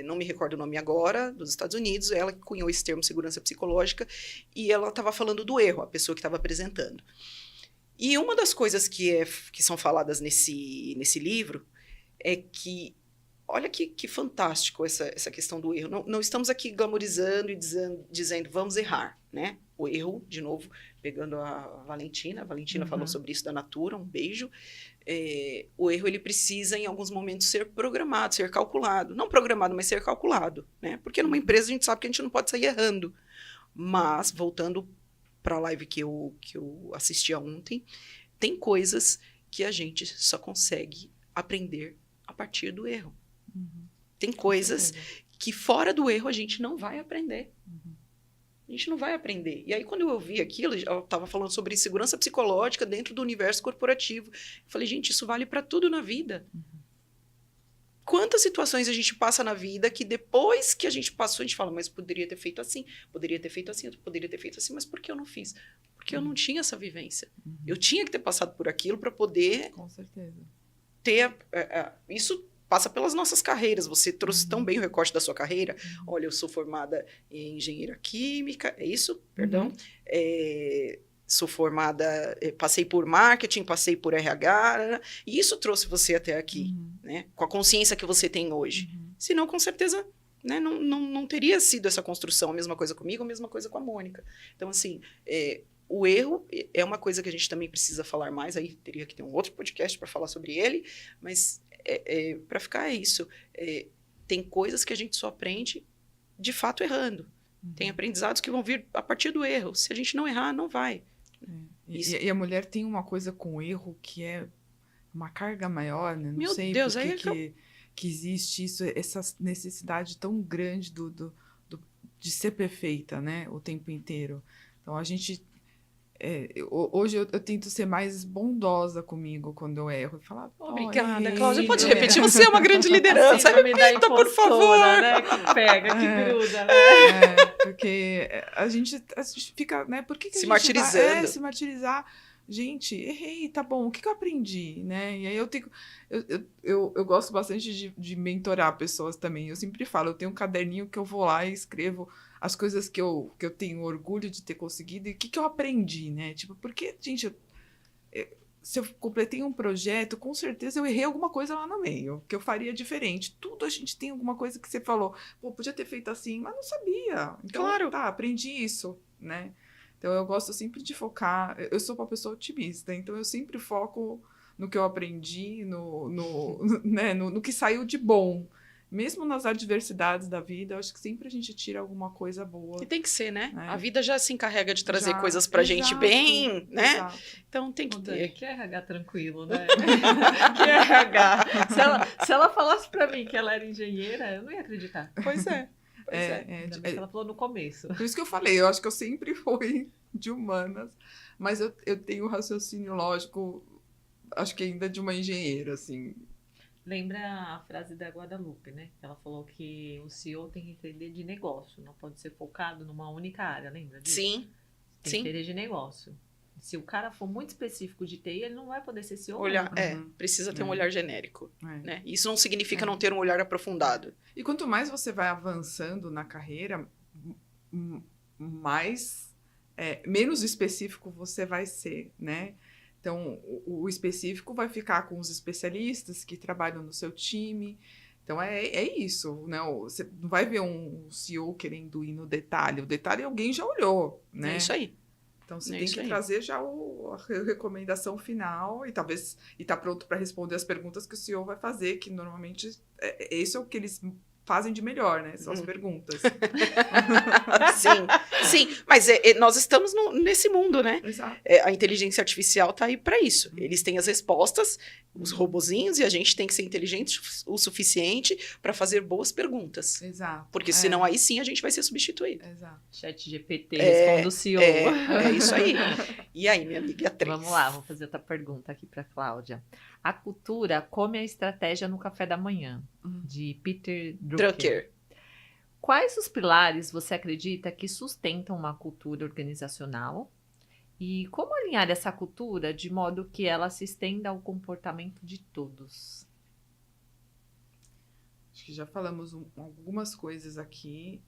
não me recordo o nome agora, dos Estados Unidos, ela que cunhou esse termo segurança psicológica, e ela estava falando do erro, a pessoa que estava apresentando. E uma das coisas que são faladas nesse livro é que, olha que fantástico essa questão do erro. Não estamos aqui glamorizando e dizendo vamos errar, né? O erro, de novo, pegando a Valentina falou sobre isso da Natura, um beijo. O erro, ele precisa, em alguns momentos, ser programado, ser calculado. Não programado, mas ser calculado, né? Porque numa empresa a gente sabe que a gente não pode sair errando. Mas, voltando para a live que eu assisti ontem, tem coisas que a gente só consegue aprender a partir do erro. Tem coisas que fora do erro a gente não vai aprender. A gente não vai aprender. E aí, quando eu vi aquilo, eu estava falando sobre segurança psicológica dentro do universo corporativo. Eu falei, gente, isso vale para tudo na vida. Quantas situações a gente passa na vida que depois que a gente passou, a gente fala, mas poderia ter feito assim, poderia ter feito assim, poderia ter feito assim, mas por que eu não fiz? Porque eu não tinha essa vivência. Eu tinha que ter passado por aquilo para poder Com certeza. ter... isso passa pelas nossas carreiras. Você trouxe tão bem o recorte da sua carreira. Olha, eu sou formada em engenharia química, é isso? Perdão. Sou formada, passei por marketing, passei por RH, e isso trouxe você até aqui, né? Com a consciência que você tem hoje. Senão, com certeza, né, não teria sido essa construção. A mesma coisa comigo, a mesma coisa com a Mônica. Então, assim, o erro é uma coisa que a gente também precisa falar mais, aí teria que ter um outro podcast para falar sobre ele, mas para ficar isso. Tem coisas que a gente só aprende, de fato, errando. Tem aprendizados que vão vir a partir do erro. Se a gente não errar, não vai. E a mulher tem uma coisa com o erro que é uma carga maior, né? Não Meu sei Deus, por aí que existe isso, essa necessidade tão grande de ser perfeita, né? O tempo inteiro. Então, a gente... hoje eu tento ser mais bondosa comigo quando eu erro. E falar, obrigada, Cláudia. Pode repetir? Você é uma grande liderança. Repita, por favor. Né? Que pega, que gruda. Né? Porque a gente fica, né? Por que se a gente martirizando? Se martirizar. Gente, errei, tá bom. O que eu aprendi, né? E aí eu gosto bastante de mentorar pessoas também. Eu sempre falo, eu tenho um caderninho que eu vou lá e escrevo as coisas que eu tenho orgulho de ter conseguido e o que eu aprendi, né? Tipo, porque, gente, se eu completei um projeto, com certeza eu errei alguma coisa lá no meio, que eu faria diferente. Tudo a gente tem alguma coisa que você falou, pô, podia ter feito assim, mas não sabia. Então, claro. Tá, aprendi isso, né? Então, eu gosto sempre de focar... Eu sou uma pessoa otimista, então eu sempre foco no que eu aprendi, né, no que saiu de bom. Mesmo nas adversidades da vida, eu acho que sempre a gente tira alguma coisa boa. E tem que ser, né? É. A vida já se encarrega de trazer coisas pra gente bem, né? Exato. Então tem que ter. Que RH tranquilo, né? Que RH. Se ela falasse pra mim que ela era engenheira, eu não ia acreditar. Pois é. Ainda bem que ela falou no começo. Por isso que eu falei, eu acho que eu sempre fui de humanas, mas eu tenho um raciocínio lógico, acho que ainda de uma engenheira, assim. Lembra a frase da Guadalupe, né? Ela falou que o CEO tem que entender de negócio, não pode ser focado numa única área, lembra disso? Sim. Tem que entender de negócio. Se o cara for muito específico de TI, ele não vai poder ser CEO. Precisa ter um olhar genérico. É. Né? Isso não significa não ter um olhar aprofundado. E quanto mais você vai avançando na carreira, menos específico você vai ser, né? Então, o específico vai ficar com os especialistas que trabalham no seu time. Então, é isso, né? Você não vai ver um CEO querendo ir no detalhe. O detalhe alguém já olhou, né? É isso aí. Então, você tem que trazer já a recomendação final e talvez tá pronto para responder as perguntas que o CEO vai fazer, que normalmente esse é o que eles fazem de melhor, né? São as perguntas. Sim. Mas nós estamos nesse mundo, né? Exato. A inteligência artificial está aí para isso. Eles têm as respostas, os robozinhos, e a gente tem que ser inteligente o suficiente para fazer boas perguntas. Exato. Porque senão aí sim a gente vai ser substituído. Exato. ChatGPT responde o CEO. É isso aí. E aí, minha amiga Beatriz? Vamos lá, vou fazer outra pergunta aqui para Cláudia. A cultura come a estratégia no café da manhã, de Peter Drucker. Quais os pilares você acredita que sustentam uma cultura organizacional? E como alinhar essa cultura de modo que ela se estenda ao comportamento de todos? Acho que já falamos algumas coisas aqui,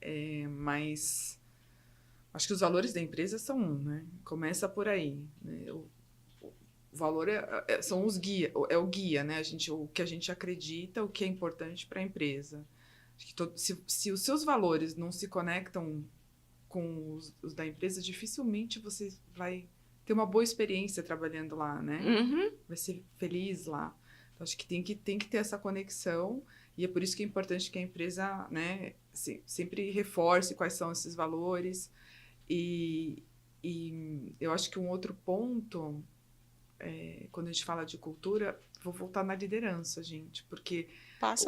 mas acho que os valores da empresa são né? Começa por aí, né? O valor são os guias, é o guia, né? O que a gente acredita, o que é importante para a empresa. Acho que se os seus valores não se conectam com os da empresa, dificilmente você vai ter uma boa experiência trabalhando lá, né? Vai ser feliz lá. Então, acho que tem que ter essa conexão e é por isso que é importante que a empresa, né, sempre reforce quais são esses valores. E eu acho que um outro ponto... quando a gente fala de cultura, vou voltar na liderança, gente, porque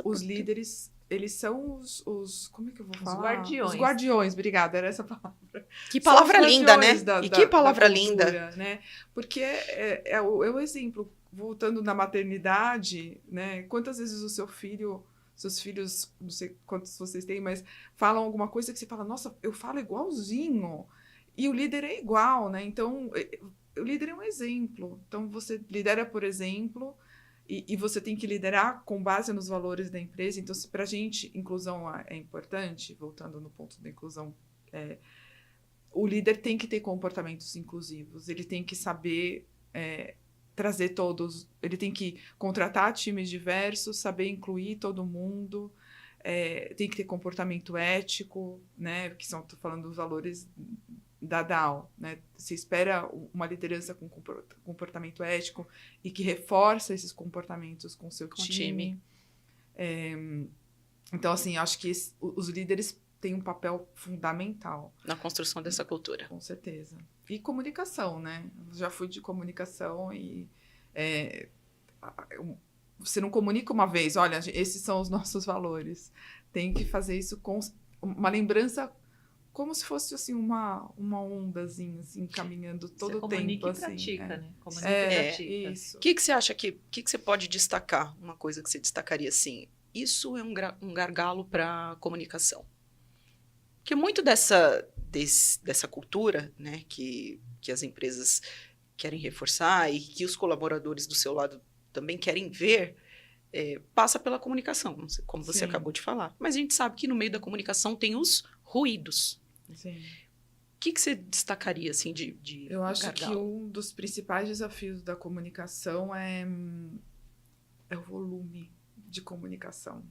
os líderes eles são os como é que eu vou falar? guardiões. Os guardiões, obrigada, era essa palavra. Que palavra São os linda, né? guardiões E que palavra cultura, linda. né? Porque é o exemplo, voltando na maternidade, né? Quantas vezes seus filhos, não sei quantos vocês têm, mas falam alguma coisa que você fala, nossa, eu falo igualzinho. E o líder é igual, né? Então, o líder é um exemplo. Então, você lidera por exemplo, e você tem que liderar com base nos valores da empresa. Então, se para a gente inclusão é importante, voltando no ponto da inclusão, o líder tem que ter comportamentos inclusivos. Ele tem que saber trazer todos, ele tem que contratar times diversos, saber incluir todo mundo, tem que ter comportamento ético, né? Que são, estou falando dos valores da DAO, né? Se espera uma liderança com comportamento ético e que reforça esses comportamentos com seu time. Então, assim, acho que os líderes têm um papel fundamental Na construção dessa cultura. com certeza. E comunicação, né? Já fui de comunicação e você não comunica uma vez, olha, esses são os nossos valores. Tem que fazer isso com uma lembrança, como se fosse assim uma ondazinha, assim, caminhando todo o tempo. E Assim, pratica, né? Comunica e pratica. Isso. O que você acha que você pode destacar? Uma coisa que você destacaria assim, isso é um gargalo para comunicação. Porque muito dessa cultura, né, que as empresas querem reforçar e que os colaboradores do seu lado também querem ver, passa pela comunicação, não sei, como você acabou de falar. Mas a gente sabe que no meio da comunicação tem os ruídos. Sim. O que você destacaria assim de Eu acho que gargalo? um dos principais desafios da comunicação é o volume de comunicação.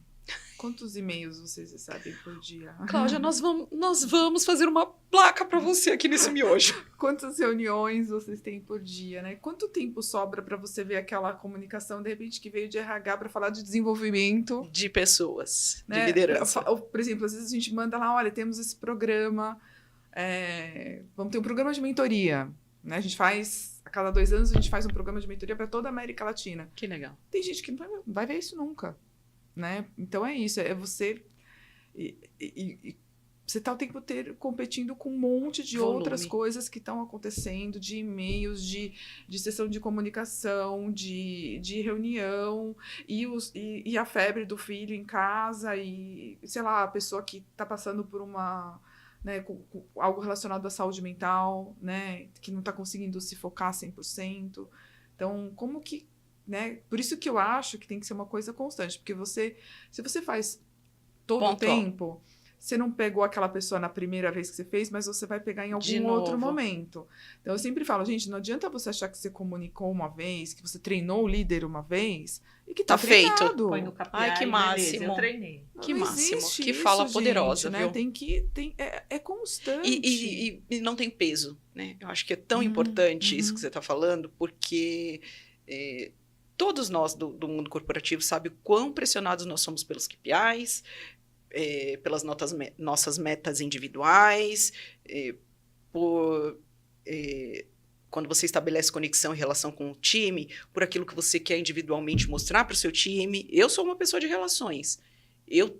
Quantos e-mails vocês recebem por dia? Cláudia, nós vamos fazer uma placa para você aqui nesse miojo. Quantas reuniões vocês têm por dia, né? Quanto tempo sobra para você ver aquela comunicação, de repente, que veio de RH para falar de desenvolvimento? De pessoas, Né? de liderança. Por exemplo, às vezes a gente manda lá, olha, temos esse programa, vamos ter um programa de mentoria, né? A gente faz, a cada 2 anos, a gente faz um programa de mentoria para toda a América Latina. Que legal. Tem gente que não vai ver isso nunca, né? Então é isso, é você... você está o tempo inteiro competindo com um monte de Volume. outras coisas que estão acontecendo, de e-mails, de sessão de comunicação, de reunião, e a febre do filho em casa, e, sei lá, a pessoa que está passando por uma... né, com algo relacionado à saúde mental, né, que não está conseguindo se focar 100%. Então, como que... né? Por isso que eu acho que tem que ser uma coisa constante, porque se você faz todo o tempo, você não pegou aquela pessoa na primeira vez que você fez, mas você vai pegar em algum outro momento. Então, eu sempre falo, gente, não adianta você achar que você comunicou uma vez, que você treinou o líder uma vez, e que tá feito. treinado. Põe no KPI, Ai, que beleza, máximo. eu treinei. Que Não máximo. existe Que isso, fala gente, poderosa, né? viu? É constante. E não tem peso, né? Eu acho que é tão importante isso que você está falando, porque todos nós do mundo corporativo sabem o quão pressionados nós somos pelos KPIs, pelas nossas metas individuais, quando você estabelece conexão em relação com o time, por aquilo que você quer individualmente mostrar para o seu time. Eu sou uma pessoa de relações. Eu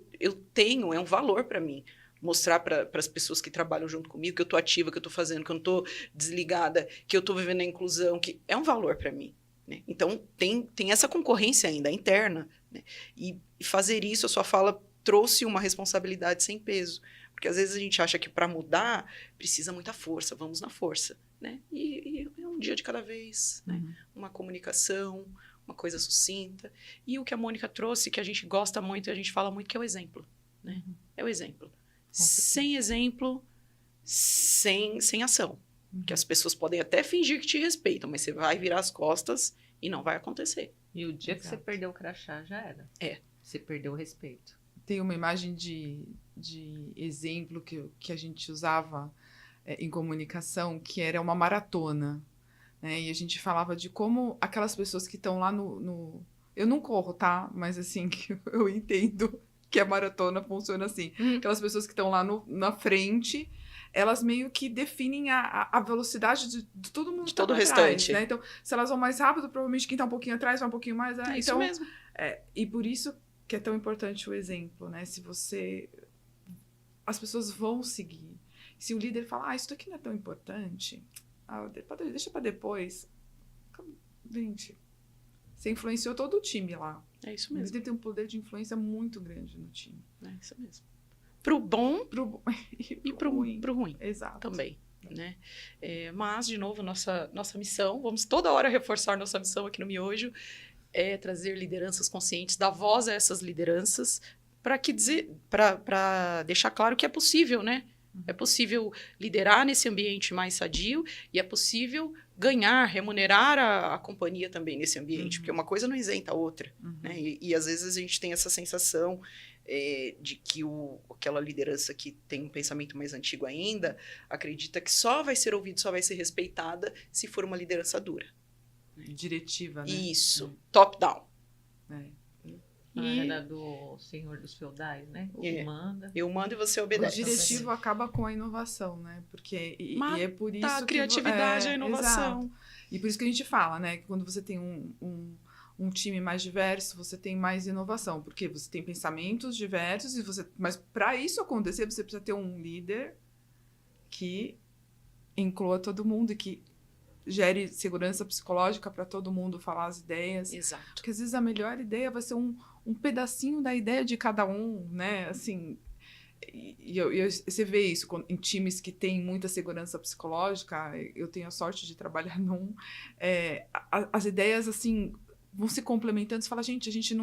tenho, é um valor para mim, mostrar para as pessoas que trabalham junto comigo que eu estou ativa, que eu estou fazendo, que eu não estou desligada, que eu estou vivendo a inclusão, que é um valor para mim. Né? Então, tem essa concorrência ainda interna. Né? E fazer isso, a sua fala trouxe uma responsabilidade sem peso. Porque às vezes a gente acha que para mudar precisa muita força, vamos na força. Né? E é um dia de cada vez. Né? Uma comunicação, uma coisa sucinta. E o que a Mônica trouxe, que a gente gosta muito e a gente fala muito, que é o exemplo. Né? É o exemplo. Sem exemplo, sem ação. Que as pessoas podem até fingir que te respeitam, mas você vai virar as costas e não vai acontecer. E o dia que você perdeu o crachá, já era. Você perdeu o respeito. Tem uma imagem de exemplo que a gente usava em comunicação, que era uma maratona. Né? E a gente falava de como aquelas pessoas que estão lá no... Eu não corro, tá? Mas assim, eu entendo que a maratona funciona assim. Aquelas pessoas que estão lá na frente, elas meio que definem a velocidade de todo mundo. De todo o atrás, restante. né? Então, se elas vão mais rápido, provavelmente quem está um pouquinho atrás vai um pouquinho mais. É então, isso mesmo. E por isso que é tão importante o exemplo, né? Se você... As pessoas vão seguir. Se o líder falar, isso daqui não é tão importante, deixa para depois. Gente, você influenciou todo o time lá. É isso O mesmo. líder tem um poder de influência muito grande no time. É isso mesmo. Pro bom E pro ruim Exato. também. Né? Mas, de novo, nossa missão, vamos toda hora reforçar nossa missão aqui no Miojo, é trazer lideranças conscientes, dar voz a essas lideranças, para deixar claro que é possível, né? É possível liderar nesse ambiente mais sadio e é possível ganhar, remunerar a companhia também nesse ambiente, porque uma coisa não isenta a outra. Né? E às vezes a gente tem essa sensação de que aquela liderança que tem um pensamento mais antigo ainda acredita que só vai ser ouvida, só vai ser respeitada se for uma liderança dura. Diretiva, né? Isso, top-down. Era do Senhor dos Feudais, né? Manda. Eu mando e você O obedece. diretivo acaba com a inovação, né? Porque e é por isso a criatividade e a inovação. Exato. E por isso que a gente fala, né? Que quando você tem um time mais diverso, você tem mais inovação. Porque você tem pensamentos diversos, mas para isso acontecer, você precisa ter um líder que inclua todo mundo e que gere segurança psicológica para todo mundo falar as ideias. Exato. Porque às vezes a melhor ideia vai ser um pedacinho da ideia de cada um, né? Assim, você vê isso em times que têm muita segurança psicológica. Eu tenho a sorte de trabalhar num. As ideias, assim, vão se complementando. Você fala, gente, a gente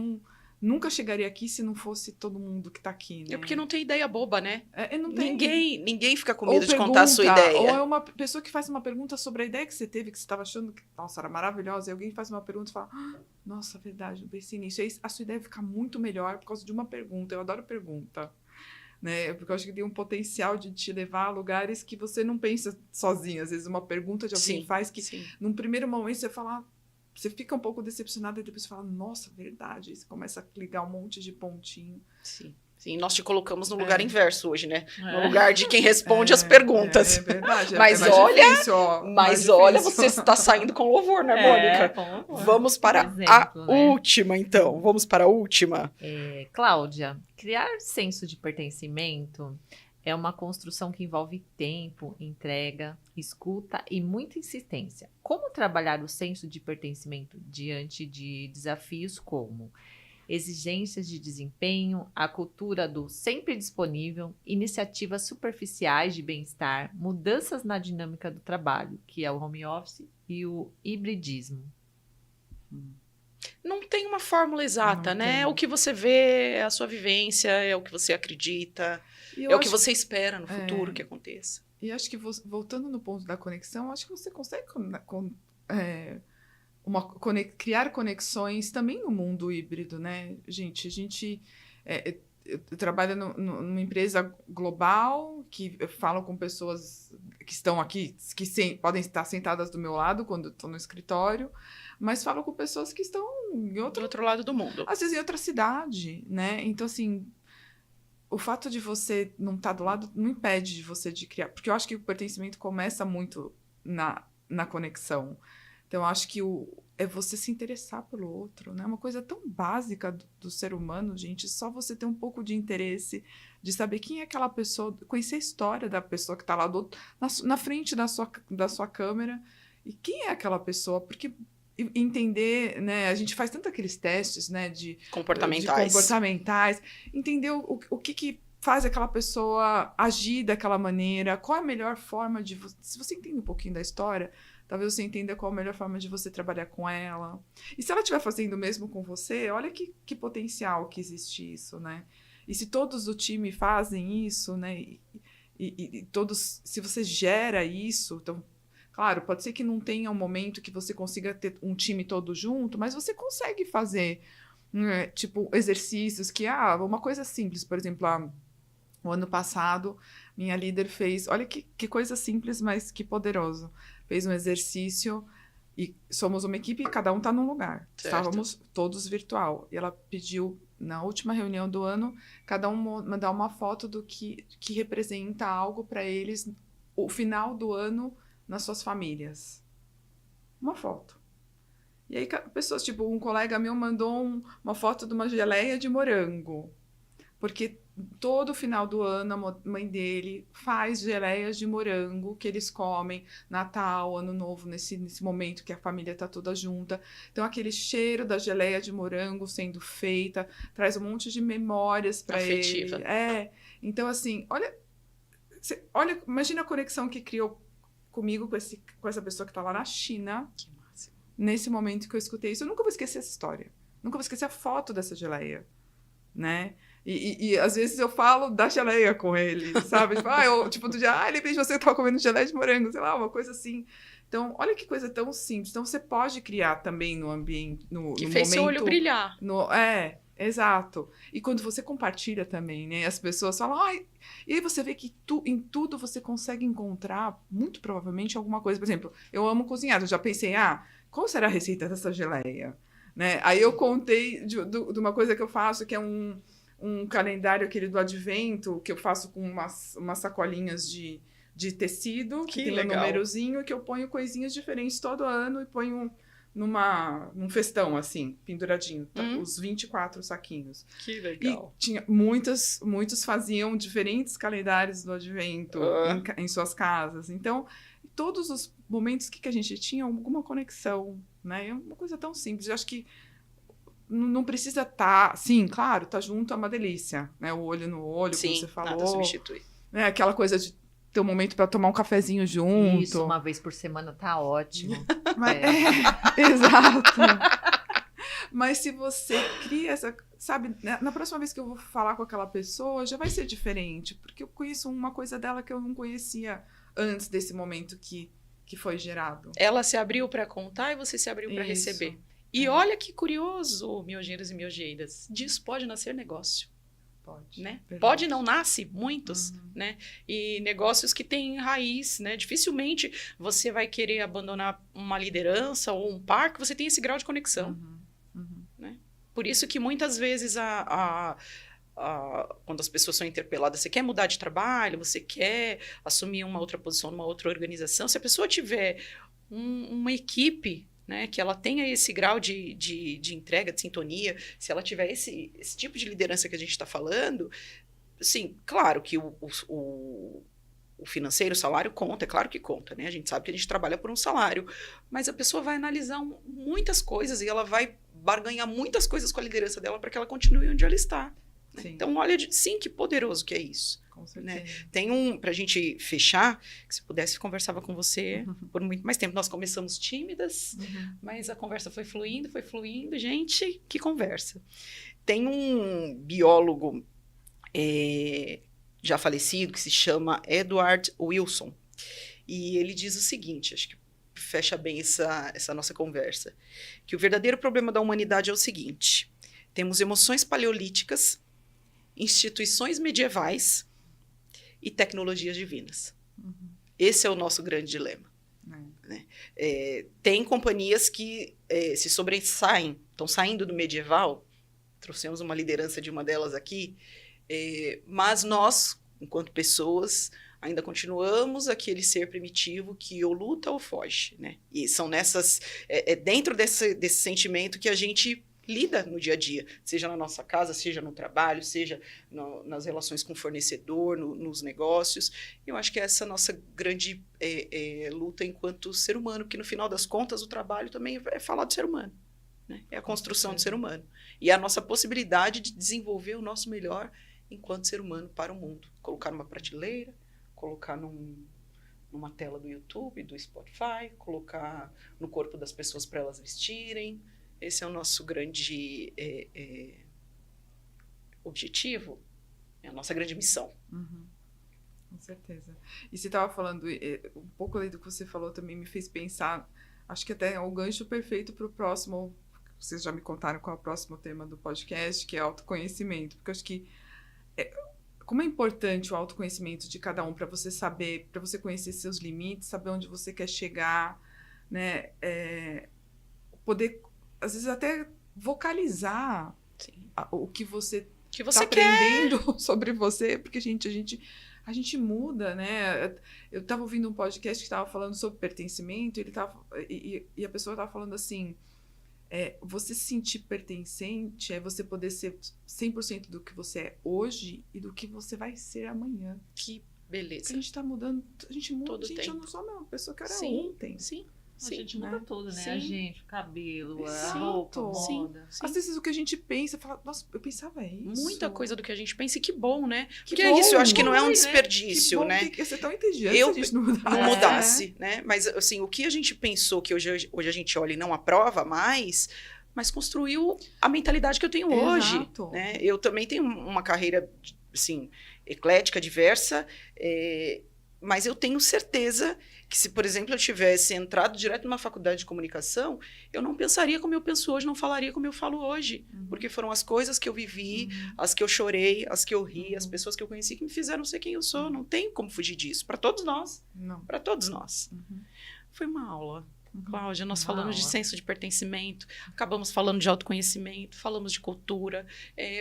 nunca chegaria aqui se não fosse todo mundo que está aqui, né? É porque não tem ideia boba, né? Não tem. Ninguém fica com medo de contar a sua ideia. Ou é uma pessoa que faz uma pergunta sobre a ideia que você teve, que você estava achando que, nossa, era maravilhosa, e alguém faz uma pergunta e fala, nossa, verdade, não pensei nisso. E aí a sua ideia fica muito melhor por causa de uma pergunta. Eu adoro pergunta. Né? Porque eu acho que tem um potencial de te levar a lugares que você não pensa sozinho. Às vezes uma pergunta de alguém faz que, num primeiro momento, você fala... Você fica um pouco decepcionada e depois você fala, nossa, verdade. E você começa a ligar um monte de pontinho. Sim, nós te colocamos no lugar inverso hoje, né? No lugar de quem responde as perguntas. É verdade. Mas olha, você está saindo com louvor, né, Mônica? Vamos para a última, então. Vamos para a última. Cláudia, criar senso de pertencimento é uma construção que envolve tempo, entrega, escuta e muita insistência. Como trabalhar o senso de pertencimento diante de desafios como exigências de desempenho, a cultura do sempre disponível, iniciativas superficiais de bem-estar, mudanças na dinâmica do trabalho, que é o home office e o hibridismo? Não tem uma fórmula exata, né? O que você vê é a sua vivência, é o que você acredita, é o que você espera no futuro que aconteça. E acho que, voltando no ponto da conexão, acho que você consegue criar conexões também no mundo híbrido, né? Gente, eu trabalho numa empresa global que eu falo com pessoas que estão aqui, que podem estar sentadas do meu lado quando eu estou no escritório, mas falo com pessoas que estão do outro lado do mundo. Às vezes em outra cidade, né? Então, assim, o fato de você não estar do lado não impede de você de criar, porque eu acho que o pertencimento começa muito na conexão. Então, eu acho que é você se interessar pelo outro, né? Uma coisa tão básica do ser humano, gente, só você ter um pouco de interesse, de saber quem é aquela pessoa, conhecer a história da pessoa que está lá na frente da sua câmera, e quem é aquela pessoa, porque entender, né? A gente faz tanto aqueles testes, né? De comportamentais, entender o que faz aquela pessoa agir daquela maneira, qual é a melhor forma de... Se você entende um pouquinho da história... Talvez você entenda qual a melhor forma de você trabalhar com ela. E se ela estiver fazendo o mesmo com você, olha que potencial que existe isso, né? E se todos do time fazem isso, né? E todos... Se você gera isso... Então, claro, pode ser que não tenha um momento que você consiga ter um time todo junto, mas você consegue fazer, né, tipo, exercícios que... uma coisa simples, por exemplo... O ano passado, minha líder fez... Olha que coisa simples, mas que poderoso. Fez um exercício e somos uma equipe e cada um está num lugar. Certo. Estávamos todos virtual. E ela pediu, na última reunião do ano, cada um mandar uma foto do que representa algo para eles o final do ano nas suas famílias. Uma foto. E aí, pessoas, tipo, um colega meu mandou uma foto de uma geleia de morango. Porque todo final do ano a mãe dele faz geleias de morango que eles comem, Natal, Ano Novo, nesse momento que a família tá toda junta. Então, aquele cheiro da geleia de morango sendo feita traz um monte de memórias para ele. Então, assim, olha, imagina a conexão que criou comigo com essa pessoa que tá lá na China. Que máximo. Nesse momento que eu escutei isso. Eu nunca vou esquecer essa história. Nunca vou esquecer a foto dessa geleia, né? E às vezes eu falo da geleia com ele, sabe? Tipo, do dia, lembrei de você que tava comendo geleia de morango, sei lá, uma coisa assim. Então, olha que coisa tão simples. Então, você pode criar também no ambiente, no Que no fez momento... seu olho brilhar. Exato. E quando você compartilha também, né? As pessoas falam, e aí você vê que em tudo você consegue encontrar, muito provavelmente, alguma coisa. Por exemplo, eu amo cozinhar. Eu já pensei, qual será a receita dessa geleia? Né? Aí eu contei de uma coisa que eu faço, que é um calendário, aquele do advento, que eu faço com umas sacolinhas de tecido, que tem um númerozinho, que eu ponho coisinhas diferentes todo ano e ponho num festão, assim, penduradinho, os 24 saquinhos. Que legal. E tinha muitos faziam diferentes calendários do advento em suas casas. Então, todos os momentos que a gente tinha alguma conexão, né? É uma coisa tão simples. Eu acho que não precisa estar... Sim, claro, tá junto é uma delícia, né? O olho no olho, como você falou. Nada substitui. Né? Aquela coisa de ter um momento para tomar um cafezinho junto. Isso, uma vez por semana tá ótimo. Exato. Mas se você cria essa... Sabe, na próxima vez que eu vou falar com aquela pessoa, já vai ser diferente. Porque eu conheço uma coisa dela que eu não conhecia antes desse momento que foi gerado. Ela se abriu para contar e você se abriu para receber. E olha que curioso, miojeiros e miojeiras. Disso pode nascer negócio. Pode. Né? Pode, não nasce, muitos, né? E negócios que têm raiz, né? Dificilmente você vai querer abandonar uma liderança ou um par que você tem esse grau de conexão. Né? Por isso que muitas vezes quando as pessoas são interpeladas, você quer mudar de trabalho, você quer assumir uma outra posição numa outra organização, se a pessoa tiver uma equipe, né, que ela tenha esse grau de entrega, de sintonia, se ela tiver esse tipo de liderança que a gente está falando, sim, claro que o financeiro, o salário conta, é claro que conta, né? A gente sabe que a gente trabalha por um salário, mas a pessoa vai analisar muitas coisas e ela vai barganhar muitas coisas com a liderança dela para que ela continue onde ela está. Né? Então, olha, sim, que poderoso que é isso. Com certeza. Né? Tem pra gente fechar, que se pudesse, conversava com você por muito mais tempo. Nós começamos tímidas, mas a conversa foi fluindo. Gente, que conversa. Tem um biólogo já falecido, que se chama Edward Wilson, e ele diz o seguinte, acho que fecha bem essa nossa conversa, que o verdadeiro problema da humanidade é o seguinte: temos emoções paleolíticas, instituições medievais e tecnologias divinas. Esse é o nosso grande dilema. Né? Tem companhias que se sobressaem, estão saindo do medieval, trouxemos uma liderança de uma delas aqui, mas nós, enquanto pessoas, ainda continuamos aquele ser primitivo que ou luta ou foge. Né? E são dentro desse sentimento que a gente lida no dia a dia, seja na nossa casa, seja no trabalho, seja nas relações com o fornecedor, nos negócios. Eu acho que essa é a nossa grande luta enquanto ser humano, porque no final das contas o trabalho também é falar do ser humano, né? É a construção do ser humano. E a nossa possibilidade de desenvolver o nosso melhor enquanto ser humano para o mundo. Colocar numa prateleira, colocar numa tela do YouTube, do Spotify, colocar no corpo das pessoas para elas vestirem. Esse é o nosso grande objetivo, é a nossa grande missão. Com certeza. E você estava falando, um pouco ali do que você falou também me fez pensar, acho que até é o gancho perfeito para o próximo, vocês já me contaram qual é o próximo tema do podcast, que é autoconhecimento, porque eu acho que como é importante o autoconhecimento de cada um para você saber, para você conhecer seus limites, saber onde você quer chegar, né? Poder, às vezes, até vocalizar o que você está aprendendo sobre você, porque a gente muda, né? Eu estava ouvindo um podcast que estava falando sobre pertencimento, e a pessoa estava falando assim, Você se sentir pertencente é você poder ser 100% do que você é hoje e do que você vai ser amanhã. Que Porque beleza. a gente tá mudando, a gente muda, Todo gente, eu tempo. não sou a mesma pessoa que era Sim, ontem. sim, A sim. gente muda né? tudo, né? Sim. A gente, o cabelo, a Exato. roupa, a Sim. moda. Às vezes o que a gente pensa, fala, nossa, eu pensava isso. Muita coisa do que a gente pensa, e que bom, né? Que Porque é isso, eu bom, acho que não é um né? desperdício, que bom, né? que ia ser tão entediante Eu se a gente não mudasse. Não É. mudasse, né? Mas, assim, o que a gente pensou que hoje a gente olha e não aprova mais, mas construiu a mentalidade que eu tenho hoje, Exato. né? Eu também tenho uma carreira, assim, eclética, diversa, mas eu tenho certeza que se, por exemplo, eu tivesse entrado direto numa faculdade de comunicação, eu não pensaria como eu penso hoje, não falaria como eu falo hoje, porque foram as coisas que eu vivi, as que eu chorei, as que eu ri, as pessoas que eu conheci que me fizeram ser quem eu sou, não tem como fugir disso, para todos nós, Não. para todos nós. Uhum. Foi uma aula. Cláudia, nós Uma falamos de aula. senso de pertencimento, acabamos falando de autoconhecimento, falamos de cultura,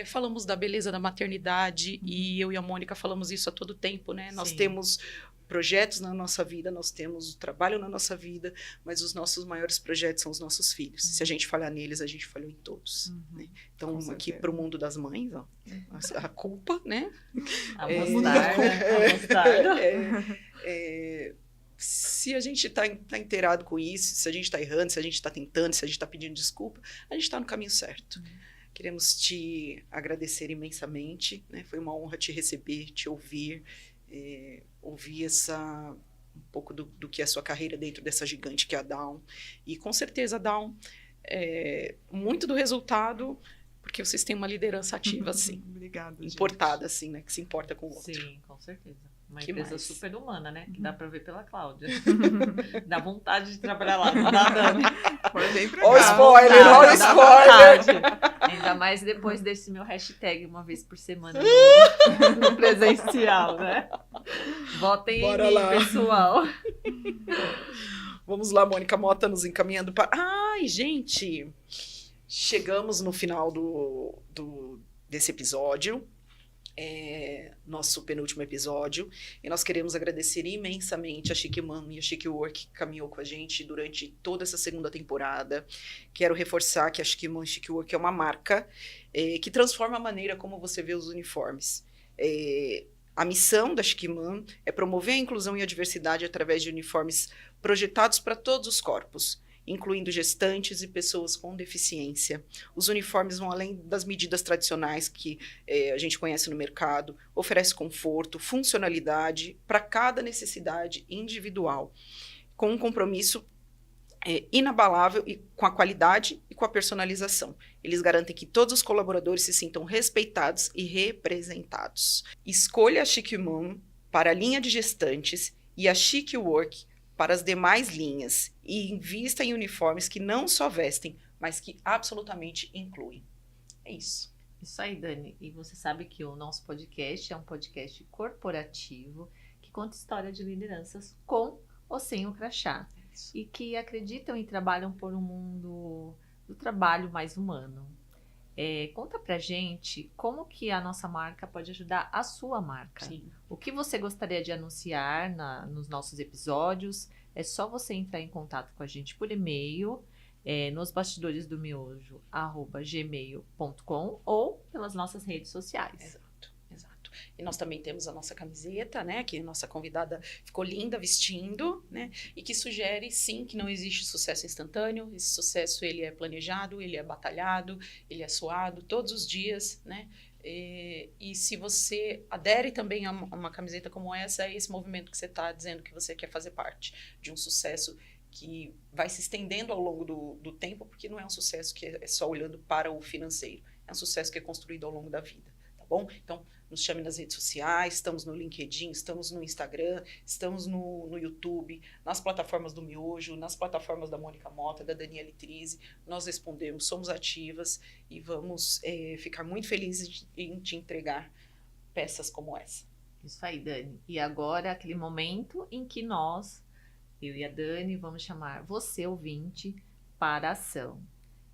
falamos da beleza da maternidade, e eu e a Mônica falamos isso a todo tempo, né? Nós Sim. temos projetos na nossa vida, nós temos trabalho na nossa vida, mas os nossos maiores projetos são os nossos filhos. Se a gente falhar neles, a gente falhou em todos. Né? Então, Com aqui certeza. para o mundo das mães, ó, a culpa, né? A É. mostarda, a mostarda. Se a gente está inteirado com isso, se a gente está errando, se a gente está tentando, se a gente está pedindo desculpa, a gente está no caminho certo. Queremos te agradecer imensamente, né? Foi uma honra te receber, te ouvir, ouvir um pouco do que é a sua carreira dentro dessa gigante que é a Dawn. E com certeza, Dawn, muito do resultado, porque vocês têm uma liderança ativa, assim, Obrigada, gente. importada, assim, né? Que se importa com o outro. Sim, com certeza. Uma Que empresa mais? super humana, né? Que dá pra ver pela Cláudia. Dá vontade de trabalhar lá, não dá, Dani? Pode vir pra Ó, o cá. spoiler, ó, o Dá spoiler. vontade. Ainda mais depois desse meu hashtag uma vez por semana no presencial, né? Votem Bora em mim, lá. pessoal. Vamos lá, Mônica Mota nos encaminhando para... Ai, gente! Chegamos no final desse episódio, nosso penúltimo episódio, e nós queremos agradecer imensamente a Chic Mom e a Chic Work que caminhou com a gente durante toda essa segunda temporada. Quero reforçar que a Chic Mom e Chic Work é uma marca que transforma a maneira como você vê os uniformes. A missão da Chic Mom é promover a inclusão e a diversidade através de uniformes projetados para todos os corpos, incluindo gestantes e pessoas com deficiência. Os uniformes vão além das medidas tradicionais que a gente conhece no mercado, oferece conforto, funcionalidade para cada necessidade individual, com um compromisso inabalável e com a qualidade e com a personalização. Eles garantem que todos os colaboradores se sintam respeitados e representados. Escolha a Chic Mom para a linha de gestantes e a Chic Work para as demais linhas e invista em uniformes que não só vestem, mas que absolutamente incluem. É isso. Isso aí, Dani. E você sabe que o nosso podcast é um podcast corporativo que conta história de lideranças com ou sem o crachá. E que acreditam e trabalham por um mundo do trabalho mais humano. Conta pra gente como que a nossa marca pode ajudar a sua marca. Sim. O que você gostaria de anunciar nos nossos episódios? É só você entrar em contato com a gente por e-mail, nos bastidores-do-miojo@gmail.com ou pelas nossas redes sociais. Exato. E nós também temos a nossa camiseta, né? Que a nossa convidada ficou linda vestindo, né? E que sugere, sim, que não existe sucesso instantâneo. Esse sucesso, ele é planejado, ele é batalhado, ele é suado todos os dias, né? E se você adere também a uma camiseta como essa, é esse movimento que você está dizendo que você quer fazer parte de um sucesso que vai se estendendo ao longo do tempo, porque não é um sucesso que é só olhando para o financeiro. É um sucesso que é construído ao longo da vida, tá bom? Então, nos chame nas redes sociais, estamos no LinkedIn, estamos no Instagram, estamos no YouTube, nas plataformas do Miojo, nas plataformas da Mônica Mota, da Daniele Trizzi. Nós respondemos, somos ativas e vamos ficar muito felizes em te entregar peças como essa. Isso aí, Dani. E agora, aquele momento em que nós, eu e a Dani, vamos chamar você, ouvinte, para a ação.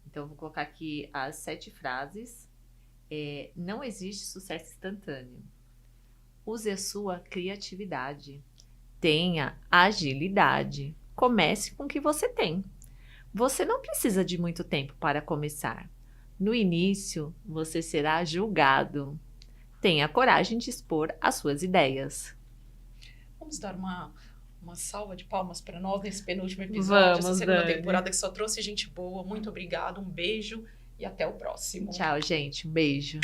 Então, eu vou colocar aqui as 7 frases. Não existe sucesso instantâneo. Use a sua criatividade. Tenha agilidade. Comece com o que você tem. Você não precisa de muito tempo para começar. No início, você será julgado. Tenha coragem de expor as suas ideias. Vamos dar uma salva de palmas para nós nesse penúltimo episódio, Vamos, essa segunda Dani. temporada que só trouxe gente boa. Muito obrigada, um beijo e até o próximo. Tchau, gente. Um beijo.